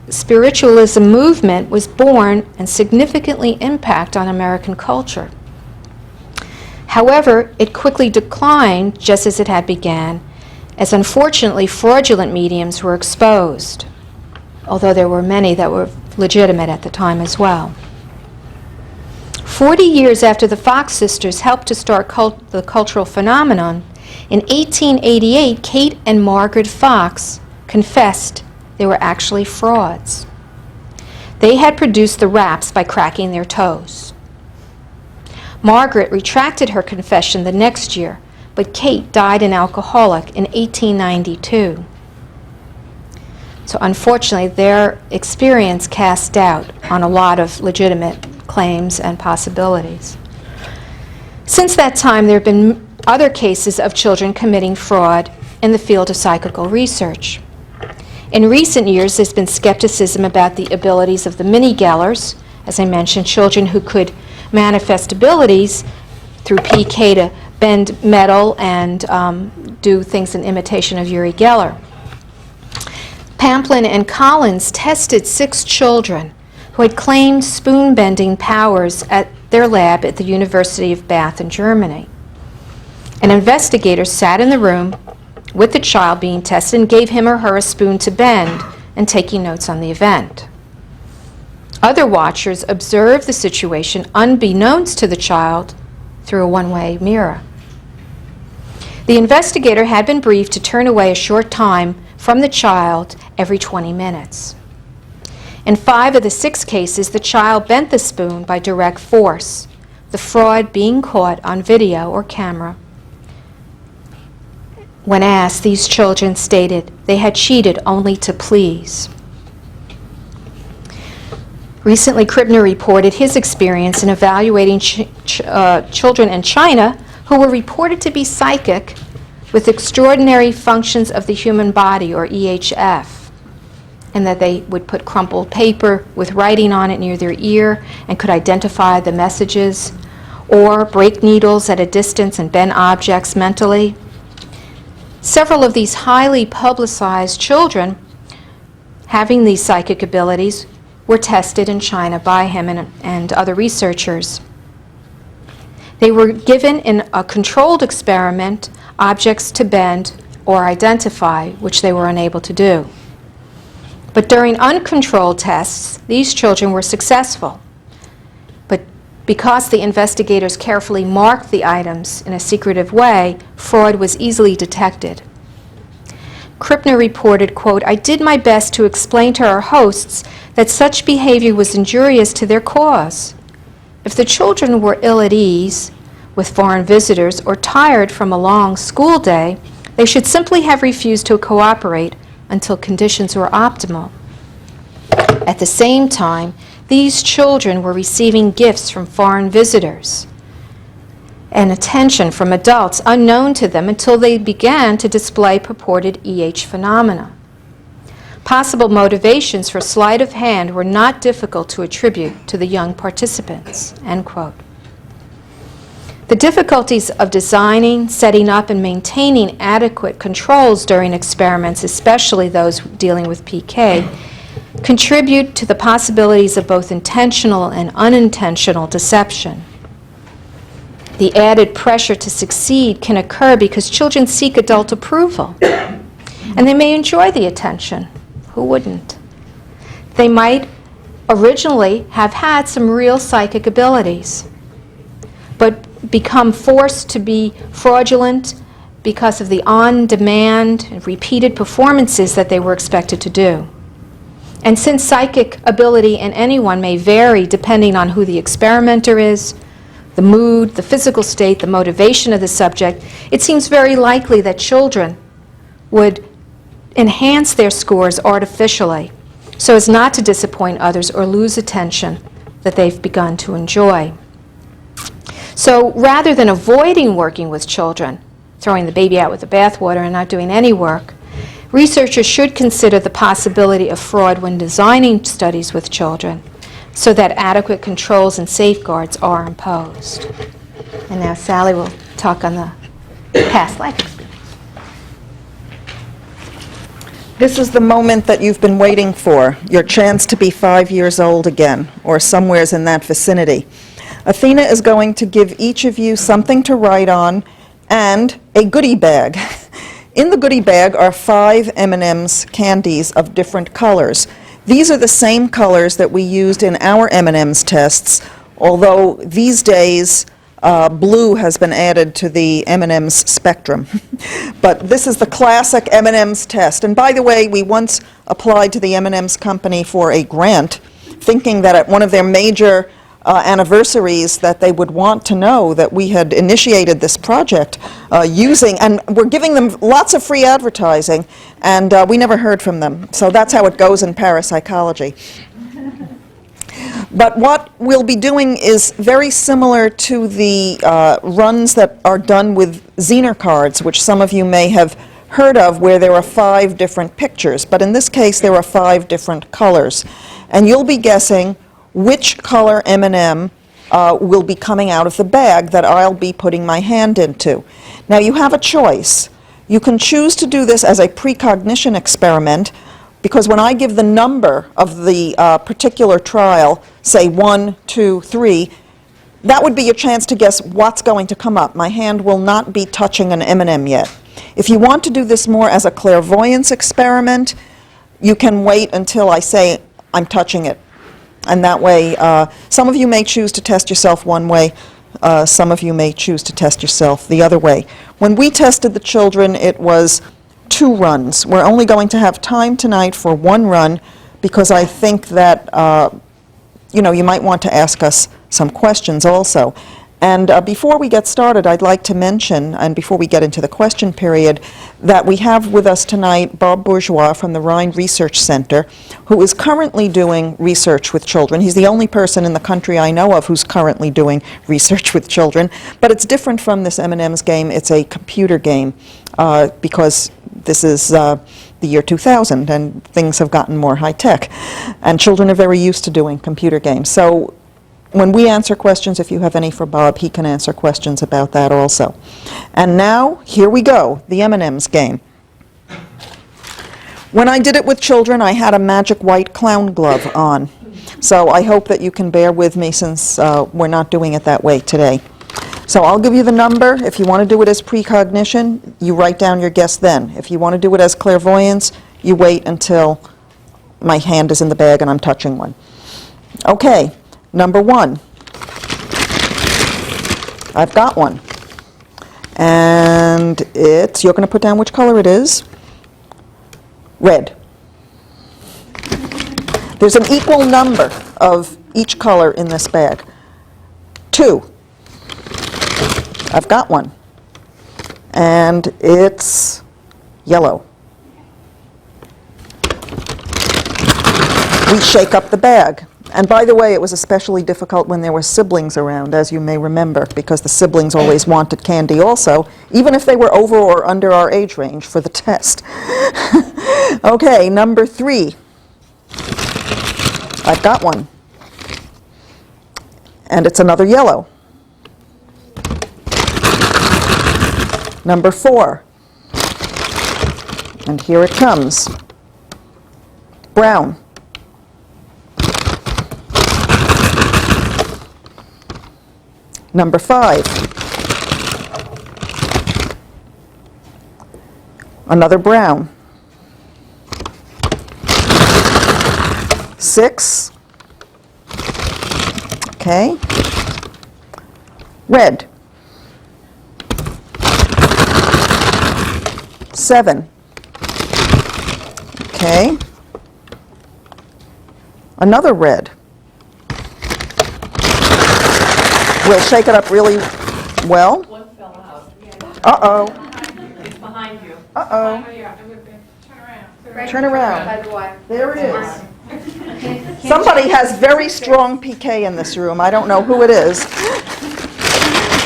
spiritualism movement was born and significantly impacted on American culture. However, it quickly declined just as it had begun, as unfortunately fraudulent mediums were exposed, although there were many that were legitimate at the time as well. 40 years after the Fox sisters helped to start the cultural phenomenon, in 1888, Kate and Margaret Fox confessed they were actually frauds. They had produced the raps by cracking their toes. Margaret retracted her confession the next year, but Kate died an alcoholic in 1892. So unfortunately, their experience cast doubt on a lot of legitimate claims and possibilities. Since that time, there have been other cases of children committing fraud in the field of psychical research. In recent years, there's been skepticism about the abilities of the mini Gellers, as I mentioned, children who could manifest abilities through PK to bend metal and do things in imitation of Uri Geller. Pamplin and Collins tested 6 children who had claimed spoon-bending powers at their lab at the University of Bath in Germany. An investigator sat in the room with the child being tested and gave him or her a spoon to bend and taking notes on the event. Other watchers observed the situation unbeknownst to the child through a one-way mirror. The investigator had been briefed to turn away a short time from the child every 20 minutes. In 5 of the 6 cases, the child bent the spoon by direct force, the fraud being caught on video or camera. When asked, these children stated they had cheated only to please. Recently, Kribner reported his experience in evaluating children in China who were reported to be psychic with extraordinary functions of the human body, or EHF, and that they would put crumpled paper with writing on it near their ear and could identify the messages, or break needles at a distance and bend objects mentally. Several of these highly publicized children having these psychic abilities were tested in China by him and other researchers. They were given in a controlled experiment objects to bend or identify, which they were unable to do. But during uncontrolled tests, these children were successful. But because the investigators carefully marked the items in a secretive way, fraud was easily detected. Kribner reported, quote, "I did my best to explain to our hosts that such behavior was injurious to their cause. If the children were ill at ease with foreign visitors or tired from a long school day, they should simply have refused to cooperate until conditions were optimal. At the same time, these children were receiving gifts from foreign visitors and attention from adults unknown to them until they began to display purported EH phenomena. Possible motivations for sleight of hand were not difficult to attribute to the young participants," end quote. The difficulties of designing, setting up, and maintaining adequate controls during experiments, especially those dealing with PK, contribute to the possibilities of both intentional and unintentional deception. The added pressure to succeed can occur because children seek adult approval, and they may enjoy the attention. Who wouldn't? They might originally have had some real psychic abilities, but become forced to be fraudulent because of the on-demand and repeated performances that they were expected to do. And since psychic ability in anyone may vary depending on who the experimenter is, the mood, the physical state, the motivation of the subject, it seems very likely that children would enhance their scores artificially so as not to disappoint others or lose attention that they've begun to enjoy. So rather than avoiding working with children, throwing the baby out with the bathwater and not doing any work, researchers should consider the possibility of fraud when designing studies with children so that adequate controls and safeguards are imposed. And now Sally will talk on the past life experience. This is the moment that you've been waiting for, your chance to be 5 years old again, or somewheres in that vicinity. Athena is going to give each of you something to write on and a goodie bag. In the goodie bag are 5 M&M's candies of different colors. These are the same colors that we used in our M&M's tests, although these days blue has been added to the M&M's spectrum. But this is the classic M&M's test. And by the way, we once applied to the M&M's company for a grant, thinking that at one of their major anniversaries that they would want to know that we had initiated this project using, and we're giving them lots of free advertising, and we never heard from them. So that's how it goes in parapsychology. But what we'll be doing is very similar to the runs that are done with Zener cards, which some of you may have heard of, where there are 5 different pictures. But in this case, there are 5 different colors. And you'll be guessing which color M&M will be coming out of the bag that I'll be putting my hand into. Now, you have a choice. You can choose to do this as a precognition experiment, because when I give the number of the particular trial, say 1, 2, 3, that would be your chance to guess what's going to come up. My hand will not be touching an M&M yet. If you want to do this more as a clairvoyance experiment, you can wait until I say I'm touching it. And that way, some of you may choose to test yourself one way, some of you may choose to test yourself the other way. When we tested the children, it was 2 runs. We're only going to have time tonight for 1 run, because I think that you might want to ask us some questions also. And before we get started, I'd like to mention, and before we get into the question period, that we have with us tonight Bob Bourgeois from the Rhine Research Center, who is currently doing research with children. He's the only person in the country I know of who's currently doing research with children. But it's different from this M&M's game. It's a computer game, because this is the year 2000, and things have gotten more high-tech. And children are very used to doing computer games. So when we answer questions, if you have any for Bob, he can answer questions about that also. And now, here we go, the M&M's game. When I did it with children, I had a magic white clown glove on. So I hope that you can bear with me, since we're not doing it that way today. So I'll give you the number. If you want to do it as precognition, you write down your guess then. If you want to do it as clairvoyance, you wait until my hand is in the bag and I'm touching one. Okay. Number 1. I've got one. And you're going to put down which color it is. Red. There's an equal number of each color in this bag. 2. I've got one. And it's yellow. We shake up the bag. And by the way, it was especially difficult when there were siblings around, as you may remember, because the siblings always wanted candy also, even if they were over or under our age range for the test. Okay, number 3. I've got one. And it's another yellow. Number 4. And here it comes. Brown. Number 5. Another brown. 6. Okay. Red. 7. Okay. Another red. We'll shake it up really well. One fell out. Uh-oh. It's behind you. Uh-oh. Turn around. There it is. Somebody has very strong PK in this room. I don't know who it is.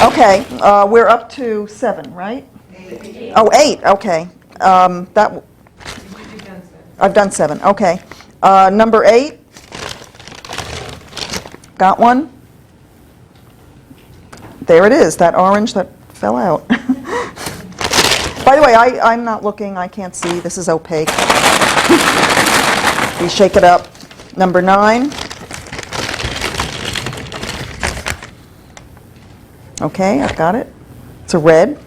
Okay, we're up to 7, right? 8. Oh, 8, okay. I've done 7, okay. Number 8. Got one? There it is, that orange that fell out. By the way, I'm not looking, I can't see, this is opaque. We shake it up. Number 9. Okay, I've got it. It's a red.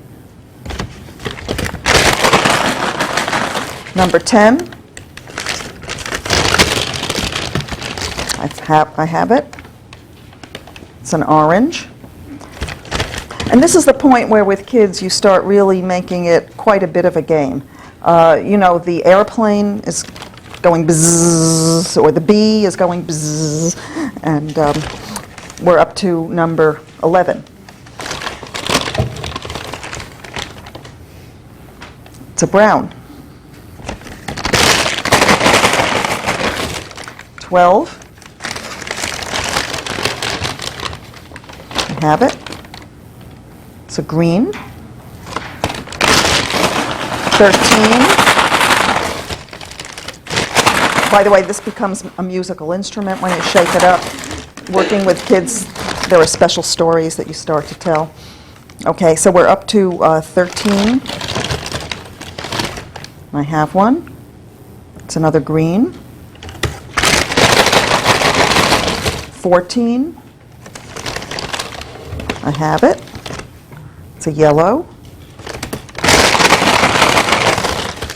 Number 10. I have it. It's an orange. And this is the point where with kids you start really making it quite a bit of a game. You know, the airplane is going bzzz, or the bee is going bzzz, and we're up to number 11. It's a brown. 12. I have it. It's a green. 13. By the way, this becomes a musical instrument when you shake it up. Working with kids, there are special stories that you start to tell. Okay, so we're up to 13. I have one. It's another green. 14. I have it. It's a yellow.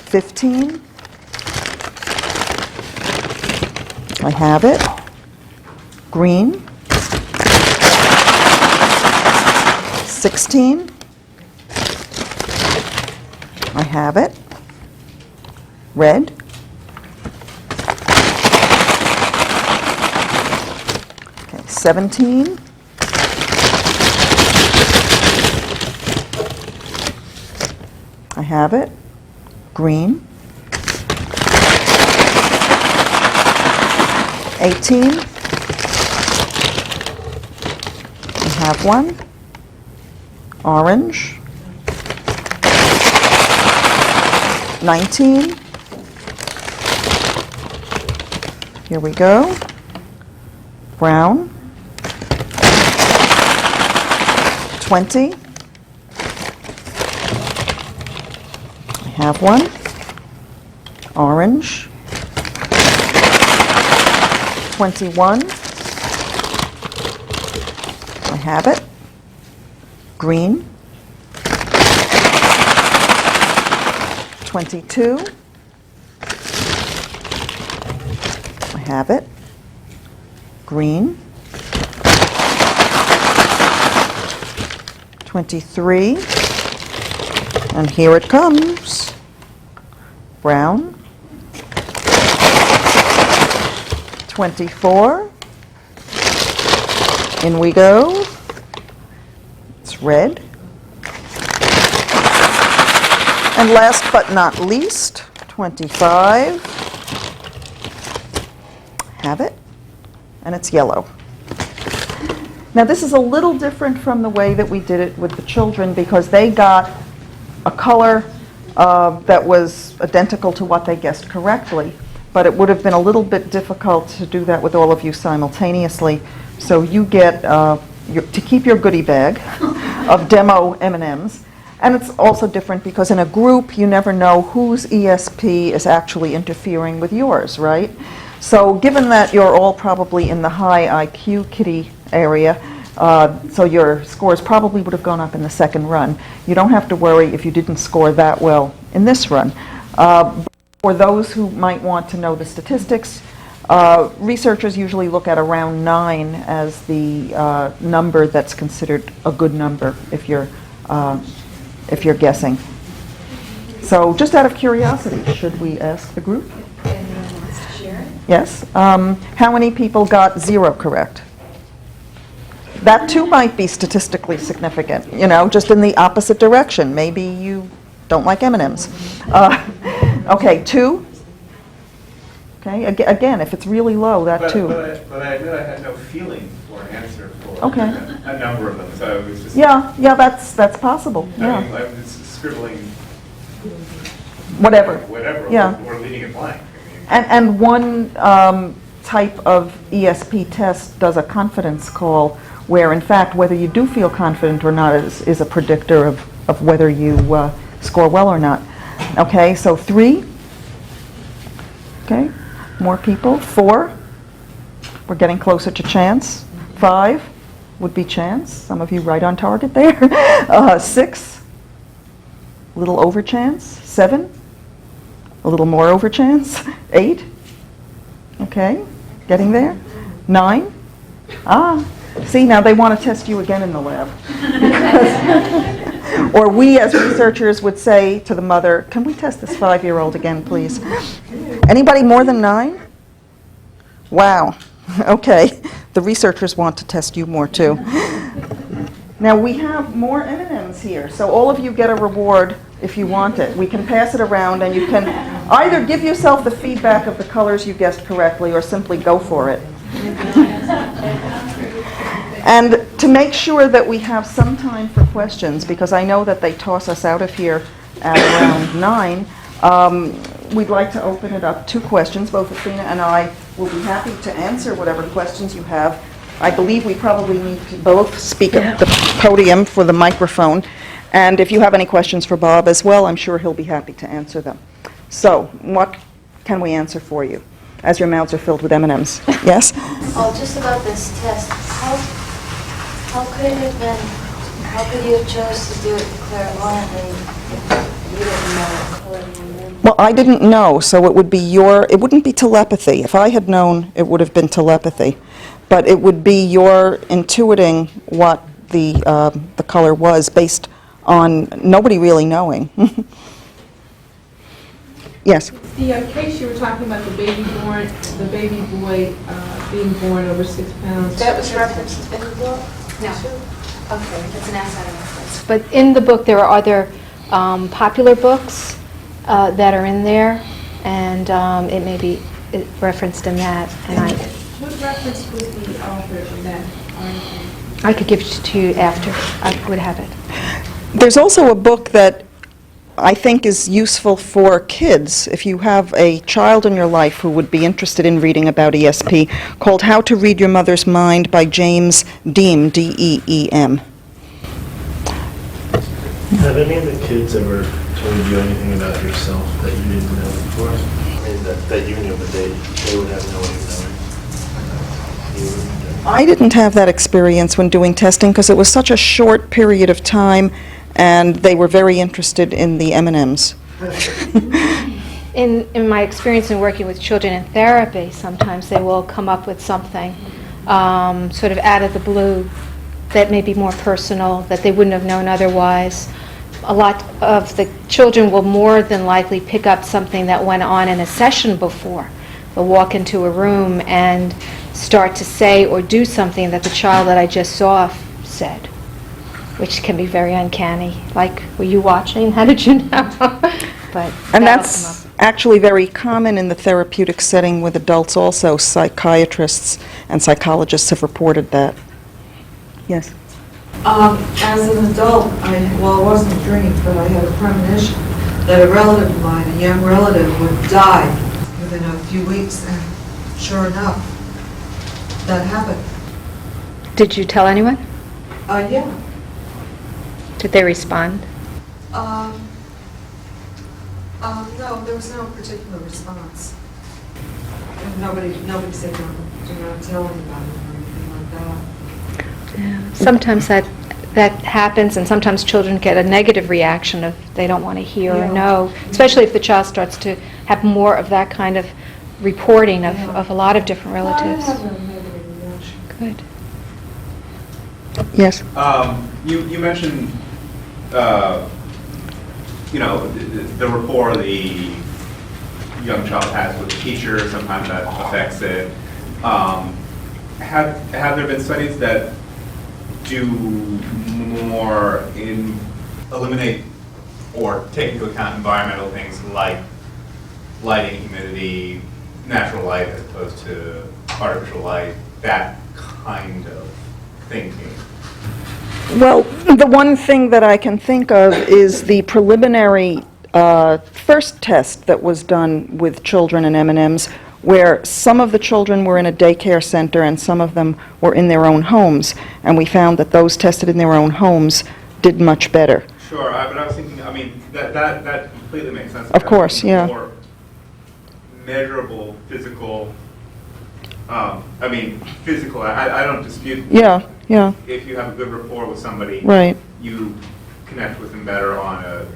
15. I have it. Green. 16. I have it. Red. Okay, 17. I have it. Green. 18. I have one. Orange. 19. Here we go. Brown. 20. I have one. Orange. 21. I have it. Green. 22. I have it. Green. 23. And here it comes. Brown. 24. In we go. It's red. And last but not least, 25. Have it. And it's yellow. Now this is a little different from the way that we did it with the children because they got a color that was identical to what they guessed correctly. But it would have been a little bit difficult to do that with all of you simultaneously. So you get, to keep your goodie bag of demo M&Ms, And it's also different because in a group, you never know whose ESP is actually interfering with yours, right? So given that you're all probably in the high IQ kitty area, so your scores probably would have gone up in the second run. You don't have to worry if you didn't score that well in this run. For those who might want to know the statistics, researchers usually look at around 9 as the number that's considered a good number if you're guessing. So just out of curiosity, should we ask the group? Anyone wants to share it? Yes. How many people got 0 correct? That too might be statistically significant, you know, just in the opposite direction. Maybe you don't like M&Ms. Okay, 2? Okay, again, if it's really low, that 2. But I admit I had no feeling for an answer for Okay. a number of them, so it was just... Yeah, that's possible, I yeah. mean, I was scribbling Whatever. Yeah. or leaving it blank. And one type of ESP test does a confidence call where, in fact, whether you do feel confident or not is a predictor of whether you score well or not. Okay, so 3. Okay, more people. 4. We're getting closer to chance. 5 would be chance. Some of you right on target there. 6, a little over chance. 7, a little more over chance. 8, okay, getting there. 9, see, now they want to test you again in the lab. Or we as researchers would say to the mother, can we test this 5-year-old again, please? Anybody more than 9? Wow, okay. The researchers want to test you more too. Now we have more M&Ms here, so all of you get a reward if you want it. We can pass it around and you can either give yourself the feedback of the colors you guessed correctly or simply go for it. And to make sure that we have some time for questions, because I know that they toss us out of here at around 9, we'd like to open it up to questions. Both Athena and I will be happy to answer whatever questions you have. I believe we probably need to both speak at the podium for the microphone. And if you have any questions for Bob as well, I'm sure he'll be happy to answer them. So, what can we answer for you as your mouths are filled with M&Ms? Yes? Oh, just about this test. How could it have been, how could you have chose to do it clairvoyantly if you didn't know what color you were in? Well, I didn't know, so it would be it wouldn't be telepathy. If I had known, it would have been telepathy. But it would be your intuiting what the color was based on nobody really knowing. Yes? The case you were talking about, the baby boy being born over 6 pounds. That was referenced in the book? No. Okay, that's an outside reference. But in the book, there are other popular books that are in there, and it may be referenced in that. And What reference was the author of that article? I could give it to you after. I would have it. There's also a book that I think is useful for kids, if you have a child in your life who would be interested in reading about ESP, called How to Read Your Mother's Mind by James Deem, D-E-E-M. Have any of the kids ever told you anything about yourself that you didn't know before? I mean, that you knew, but they would have no way of knowing? I didn't have that experience when doing testing because it was such a short period of time and they were very interested in the M&Ms. In my experience in working with children in therapy, sometimes they will come up with something sort of out of the blue that may be more personal, that they wouldn't have known otherwise. A lot of the children will more than likely pick up something that went on in a session before. They'll walk into a room and start to say or do something that the child that I just saw said, which can be very uncanny. Like, were you watching? How did you know? But and that's actually very common in the therapeutic setting with adults also. Psychiatrists and psychologists have reported that. Yes? As an adult, it wasn't a dream, but I had a premonition that a relative of mine, a young relative, would die within a few weeks, and sure enough, that happened. Did you tell anyone? Yeah. Did they respond? No, there was no particular response. Nobody said, do not tell anybody or anything like that. Yeah. Sometimes that happens, and sometimes children get a negative reaction of they don't want to hear or Yeah. know, especially if the child starts to have more of that kind of reporting of a lot of different relatives. I have a negative reaction. Good. Yes. You mentioned, the rapport the young child has with the teacher, sometimes that affects it. Have there been studies that do more in eliminate or take into account environmental things like lighting, humidity, natural light as opposed to artificial light, that kind of thinking? Well, the one thing that I can think of is the preliminary first test that was done with children and M&Ms, where some of the children were in a daycare center and some of them were in their own homes, and we found that those tested in their own homes did much better. Sure, but I was thinking, that completely makes sense. Of course, yeah. More measurable, physical, physical, I don't dispute. Yeah, yeah, If you have a good rapport with somebody, right. you connect with them better on a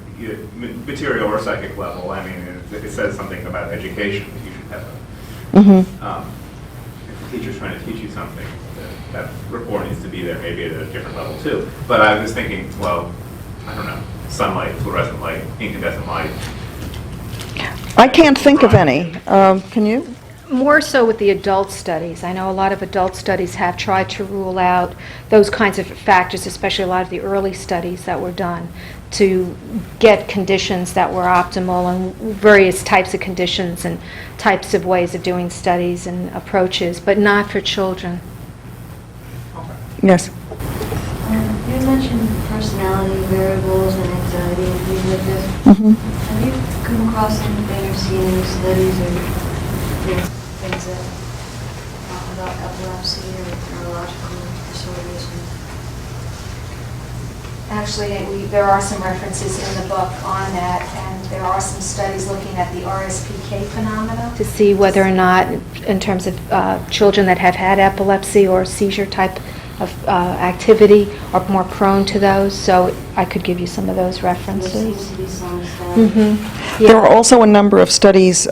material or psychic level. It says something about education that you should have. If the teacher's trying to teach you something, that rapport needs to be there, maybe at a different level too. But I was thinking, well, I don't know, sunlight, fluorescent light, incandescent light. I can't think of any. Can you? More so with the adult studies. I know a lot of adult studies have tried to rule out those kinds of factors, especially a lot of the early studies that were done, to get conditions that were optimal and various types of conditions and types of ways of doing studies and approaches, but not for children. Yes. You mentioned personality variables and anxiety and things like this. Have you come across anything or seen any studies or things that talk about epilepsy or neurological disorders? Actually, there are some references in the book on that, and there are some studies looking at the RSPK phenomena. To see whether or not, in terms of children that have had epilepsy or seizure type of activity, are more prone to those. So I could give you some of those There references. seems to be some studies. There are also a number of studies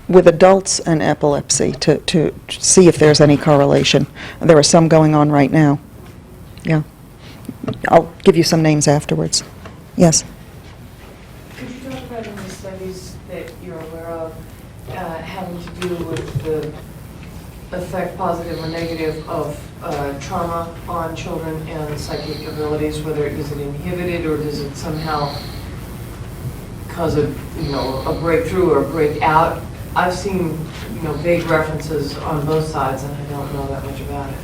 with adults and epilepsy to see if there's any correlation. There are some going on right now. Yeah. I'll give you some names afterwards. Yes. Could you talk about any studies that you're aware of having to do with the effect, positive or negative, of trauma on children and psychic abilities? Whether is it inhibited or does it somehow cause a breakthrough or breakout? I've seen vague references on both sides, and I don't know that much about it.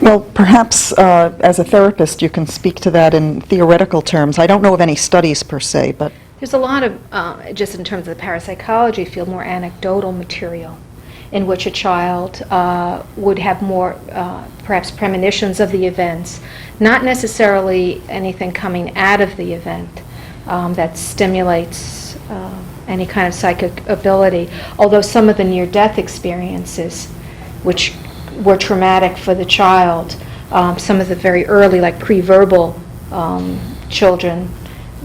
Well, perhaps as a therapist you can speak to that in theoretical terms. I don't know of any studies per se, but... There's a lot of, just in terms of the parapsychology field, more anecdotal material in which a child would have more, perhaps, premonitions of the events, not necessarily anything coming out of the event that stimulates any kind of psychic ability, although some of the near-death experiences, which were traumatic for the child, some of the very early, like pre-verbal children,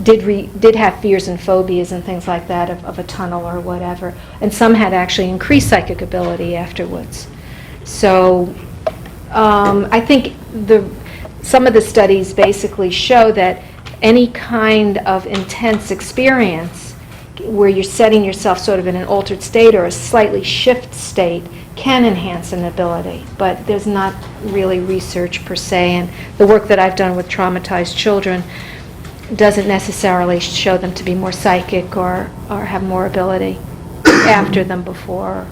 did have fears and phobias and things like that of a tunnel or whatever, and some had actually increased psychic ability afterwards. So I think some of the studies basically show that any kind of intense experience where you're setting yourself sort of in an altered state or a slightly shift state can enhance an ability, but there's not really research per se, and the work that I've done with traumatized children doesn't necessarily show them to be more psychic or have more ability after than before.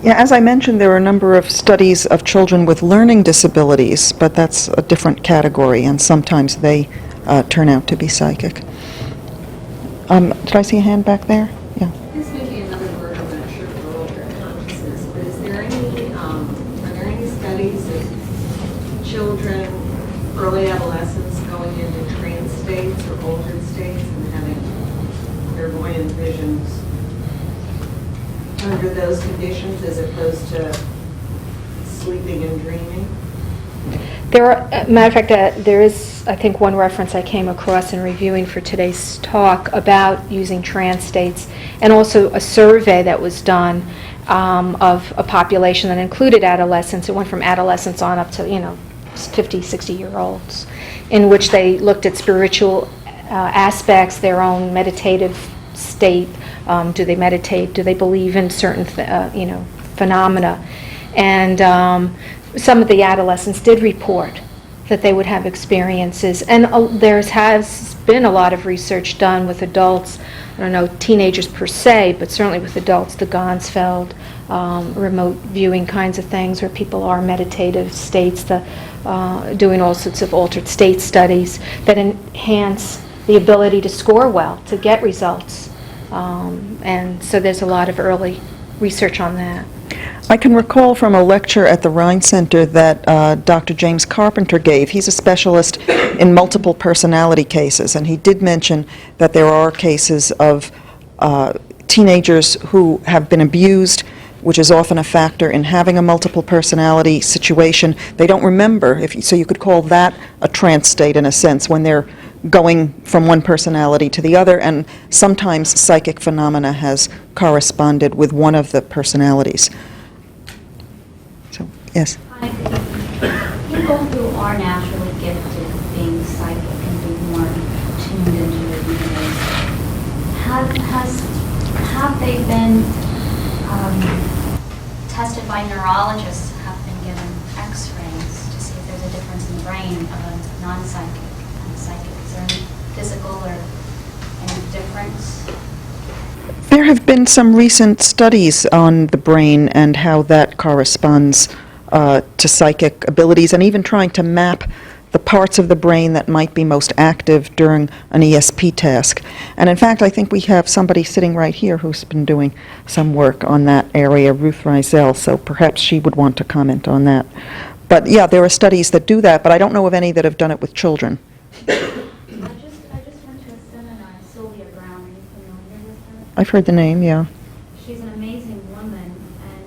Yeah, as I mentioned, there are a number of studies of children with learning disabilities, but that's a different category, and sometimes they turn out to be psychic. Did I see a hand back there? Yeah. This may be another version of an extra consciousness, but is there any, are there any studies of children, early adolescents, going clairvoyant visions under those conditions as opposed to sleeping and dreaming? There are, matter of fact, there is, I think, one reference I came across in reviewing for today's talk about using trance states, and also a survey that was done of a population that included adolescents. It went from adolescents on up to, 50, 60-year-olds, in which they looked at spiritual aspects, their own meditative state. Do they meditate? Do they believe in certain, phenomena? And some of the adolescents did report that they would have experiences. And there has been a lot of research done with adults, I don't know, teenagers per se, but certainly with adults, the Gonsfeld, remote viewing kinds of things, where people are meditative states, doing all sorts of altered state studies that enhance the ability to score well, to get results. And so there's a lot of early research on that. I can recall from a lecture at the Rhine Center that Dr. James Carpenter gave. He's a specialist in multiple personality cases, and he did mention that there are cases of teenagers who have been abused, which is often a factor in having a multiple personality situation. They don't remember, so you could call that a trance state in a sense, when they're going from one personality to the other, and sometimes psychic phenomena has corresponded with one of the personalities. So, yes? People who are naturally gifted at being psychic and be more tuned into their universe, have they been tested by neurologists, have been given x-rays to see if there's a difference in the brain of a non-psychic and a psychic? Is there any physical or any difference? There have been some recent studies on the brain and how that corresponds to psychic abilities, and even trying to map the parts of the brain that might be most active during an ESP task. And in fact, I think we have somebody sitting right here who's been doing some work on that area, Ruth Riesel, so perhaps she would want to comment on that. But yeah, there are studies that do that, but I don't know of any that have done it with children. I just went to a seminar, Sylvia Brown, are you familiar with her? I've heard the name, yeah. She's an amazing woman, and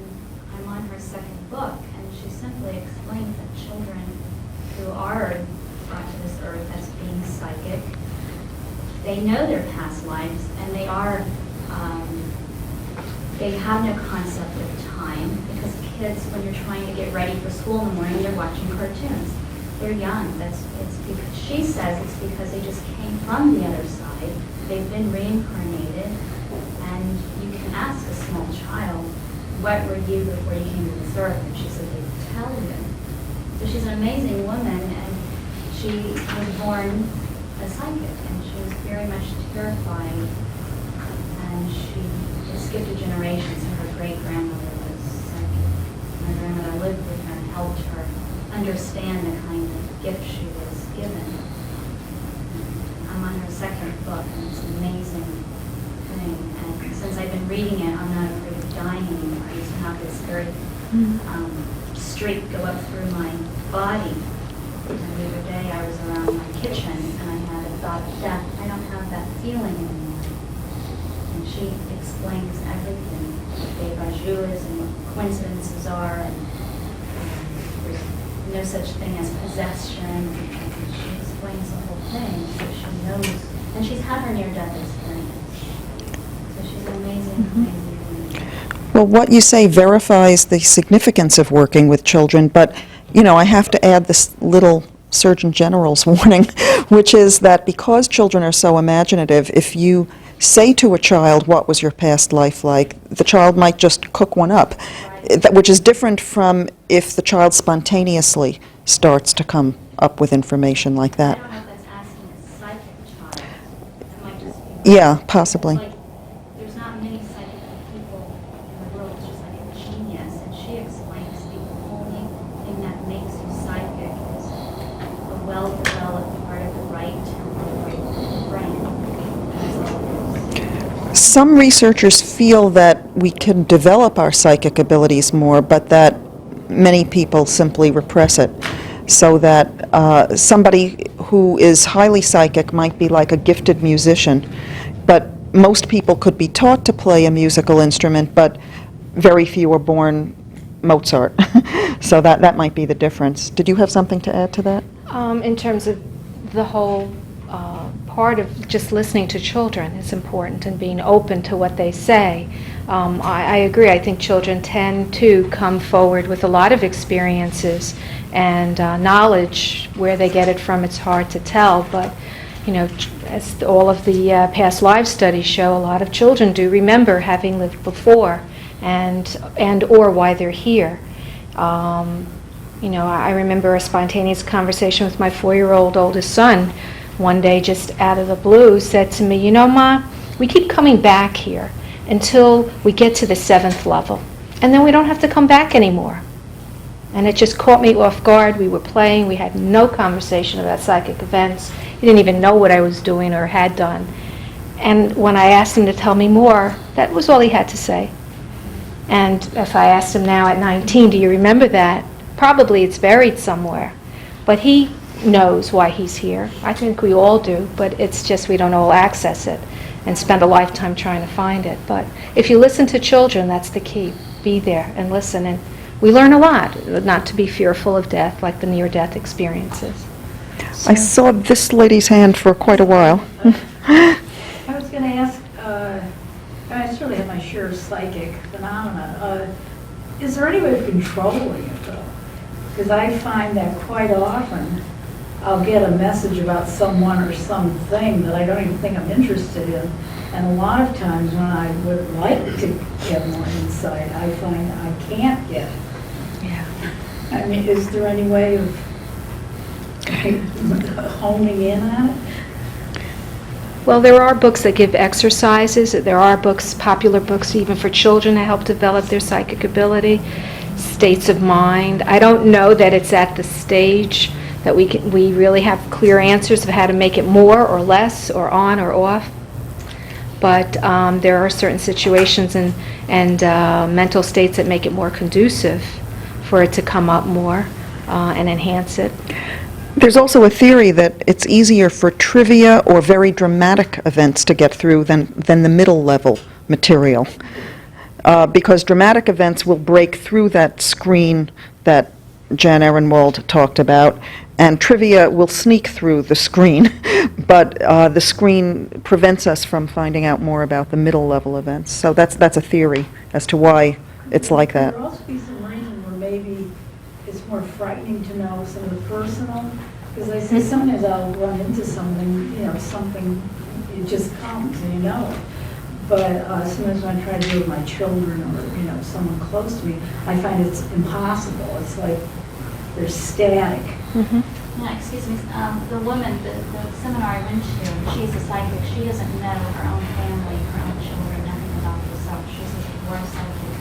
I'm on her second book, and she simply explains that children who are brought to this earth as being psychic, they know their past lives, and they are, they have no concept of time, because kids, when you're trying to get ready for school in the morning, they're watching cartoons. They're young. It's because, she says it's because they just came from the other side. They've been reincarnated, and you can ask a small child, what were you before you came to this earth? And she said, they tell you. So she's an amazing woman, and she was born a psychic, and she was very much terrified, and she skipped a generation, so her great-grandmother was psychic. My grandmother lived with her and helped her understand the kind of gift she was given. I'm on her second book, and it's an amazing thing. And since I've been reading it, I'm not afraid of dying anymore. I used to have this very streak go up through my body. And the other day I was around my kitchen, and I had a thought of death. I don't have that feeling anymore. And she explains everything, what deja vu is and what coincidences are, and there's no such thing as possession. And she explains the whole thing, so she knows. And she's had her near-death experience. So she's an amazing, amazing woman. Well, what you say verifies the significance of working with children, but, I have to add this little Surgeon General's warning, which is that because children are so imaginative, if you say to a child, what was your past life like, the child might just cook one up, which is different from if the child spontaneously starts to come up with information like that. I don't know if that's asking a psychic child. That might just be... Yeah, possibly. Like, there's not many psychic people in the world. It's just like a genius. And she explains the only thing that makes you psychic is a well-developed part of the right brain. That's all it is. Some researchers feel that we can develop our psychic abilities more, but that many people simply repress it. So that somebody who is highly psychic might be like a gifted musician, but most people could be taught to play a musical instrument, but very few are born Mozart. So that might be the difference. Did you have something to add to that? In terms of the whole part of just listening to children is important and being open to what they say. I agree. I think children tend to come forward with a lot of experiences and knowledge. Where they get it from, it's hard to tell, but as all of the past life studies show, a lot of children do remember having lived before and or why they're here. I remember a spontaneous conversation with my 4-year-old oldest son one day, just out of the blue, said to me, Ma, we keep coming back here until we get to the 7th level, and then we don't have to come back anymore. And it just caught me off guard. We were playing. We had no conversation about psychic events. He didn't even know what I was doing or had done. And when I asked him to tell me more, that was all he had to say. And if I asked him now at 19, do you remember that? Probably it's buried somewhere. But he knows why he's here. I think we all do, but it's just we don't all access it and spend a lifetime trying to find it. But if you listen to children, that's the key. Be there and listen. And we learn a lot, not to be fearful of death, like the near-death experiences. I saw this lady's hand for quite a while. I was going to ask, I certainly have my share of psychic phenomena. Is there any way of controlling it, though? Because I find that quite often I'll get a message about someone or something that I don't even think I'm interested in. And a lot of times when I would like to get more insight, I find I can't get it. Yeah. I mean, is there any way of honing in on it? Well, there are books that give exercises. There are books, popular books even for children, that help develop their psychic ability, states of mind. I don't know that it's at the stage that we really have clear answers of how to make it more or less or on or off. But there are certain situations and mental states that make it more conducive for it to come up more and enhance it. There's also a theory that it's easier for trivia or very dramatic events to get through than the middle level material. Because dramatic events will break through that screen that Jan Ehrenwald talked about, and trivia will sneak through the screen, but the screen prevents us from finding out more about the middle level events. So that's a theory as to why it's like that. There will also be some reason where maybe it's more frightening to know some of the personal, because I say sometimes I'll run into something, something, it just comes and you know it. But sometimes when I try to do it with my children or, someone close to me, I find it's impossible. It's like they're static. Mm-hmm. Yeah, excuse me. The woman, the seminar I went to, she's a psychic. She doesn't know her own family, her own children, nothing about herself. She's a worse psychic.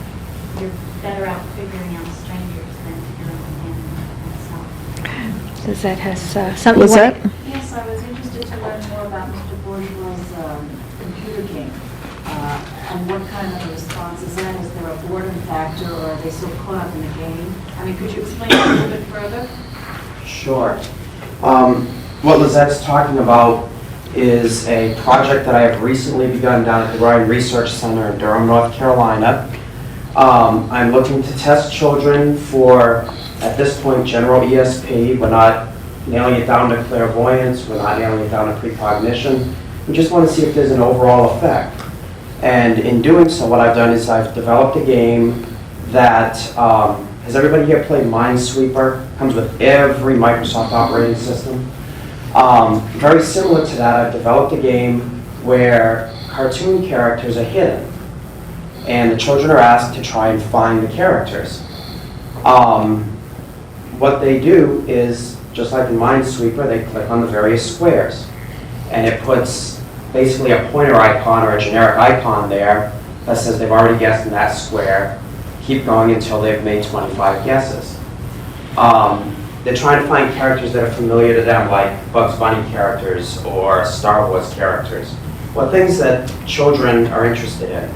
You're better out figuring out strangers than your own family itself. Does that have something? Was that? Yes, I was interested to learn more about Mr. Bourgeois' computer game. And what kind of response is that? Is there a boredom factor, or are they so caught up in the game? I mean, could you explain that a little bit further? Sure. What Lizette's talking about is a project that I have recently begun down at the Uri Research Center in Durham, North Carolina. I'm looking to test children for, at this point, general ESP. We're not nailing it down to clairvoyance. We're not nailing it down to precognition. We just want to see if there's an overall effect. And in doing so, what I've done is I've developed a game that, has everybody here played Minesweeper? Comes with every Microsoft operating system. Very similar to that, I've developed a game where cartoon characters are hidden. And the children are asked to try and find the characters. What they do is, just like in Minesweeper, they click on the various squares. And it puts basically a pointer icon or a generic icon there that says they've already guessed in that square. Keep going until they've made 25 guesses. They're trying to find characters that are familiar to them, like Bugs Bunny characters or Star Wars characters, or things that children are interested in.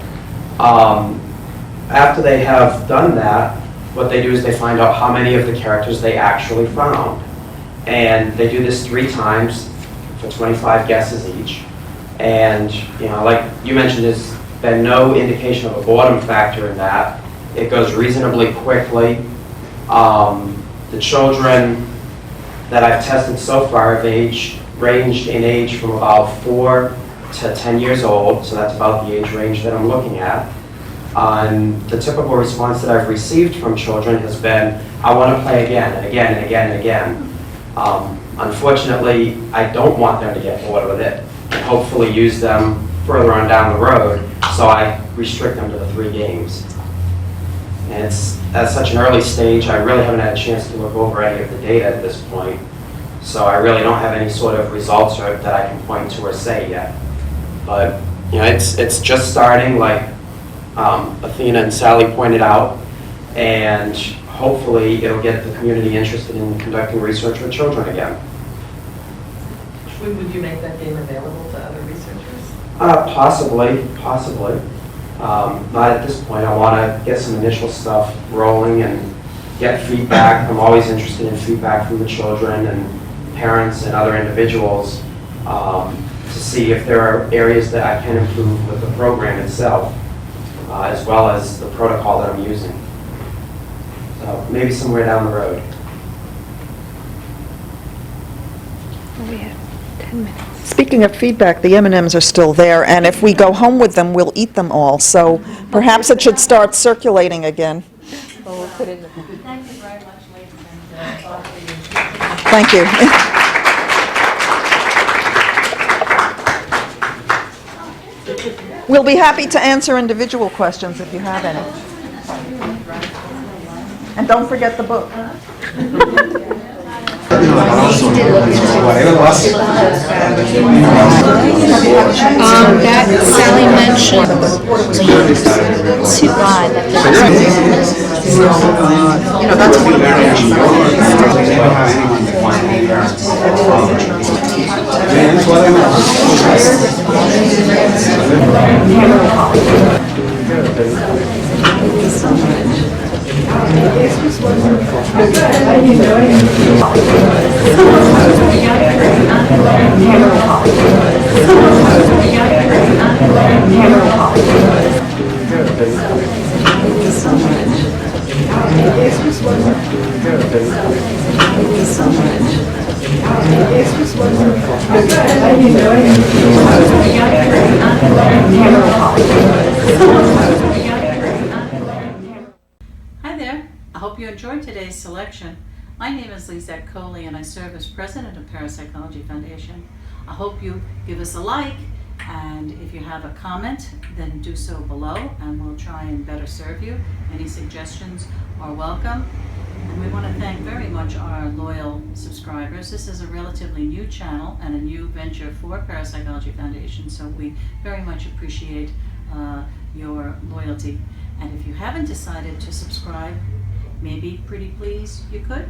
After they have done that, what they do is they find out how many of the characters they actually found. And they do this 3 times for 25 guesses each. And, like you mentioned, there's been no indication of a boredom factor in that. It goes reasonably quickly. The children that I've tested so far have ranged in age from about 4 to 10 years old, so that's about the age range that I'm looking at. The typical response that I've received from children has been, I want to play again and again and again and again. Unfortunately, I don't want them to get bored with it and hopefully use them further on down the road, so I restrict them to the 3 games. And it's at such an early stage, I really haven't had a chance to look over any of the data at this point, so I really don't have any sort of results that I can point to or say yet. But it's just starting, like Athena and Sally pointed out, and hopefully it'll get the community interested in conducting research with children again. Would you make that game available to other researchers? Possibly. Not at this point. I want to get some initial stuff rolling and get feedback. I'm always interested in feedback from the children and parents and other individuals to see if there are areas that I can improve with the program itself, as well as the protocol that I'm using. So maybe somewhere down the road. We have 10 minutes. Speaking of feedback, the M&Ms are still there, and if we go home with them, we'll eat them all. So perhaps it should start circulating again. Well, we'll put it in the... Thank you very much, ladies and Thank you. We'll be happy to answer individual questions if you have any. And don't forget the book. That Sally mentioned Hi there. I hope you enjoyed today's selection. My name is Lizette Coley and I serve as president of Parapsychology Foundation. I hope you give us a like, and if you have a comment, then do so below and we'll try and better serve you. Any suggestions are welcome. And we want to thank very much our loyal subscribers. This is a relatively new channel and a new venture for Parapsychology Foundation, so we very much appreciate your loyalty. And if you haven't decided to subscribe, maybe pretty please you could.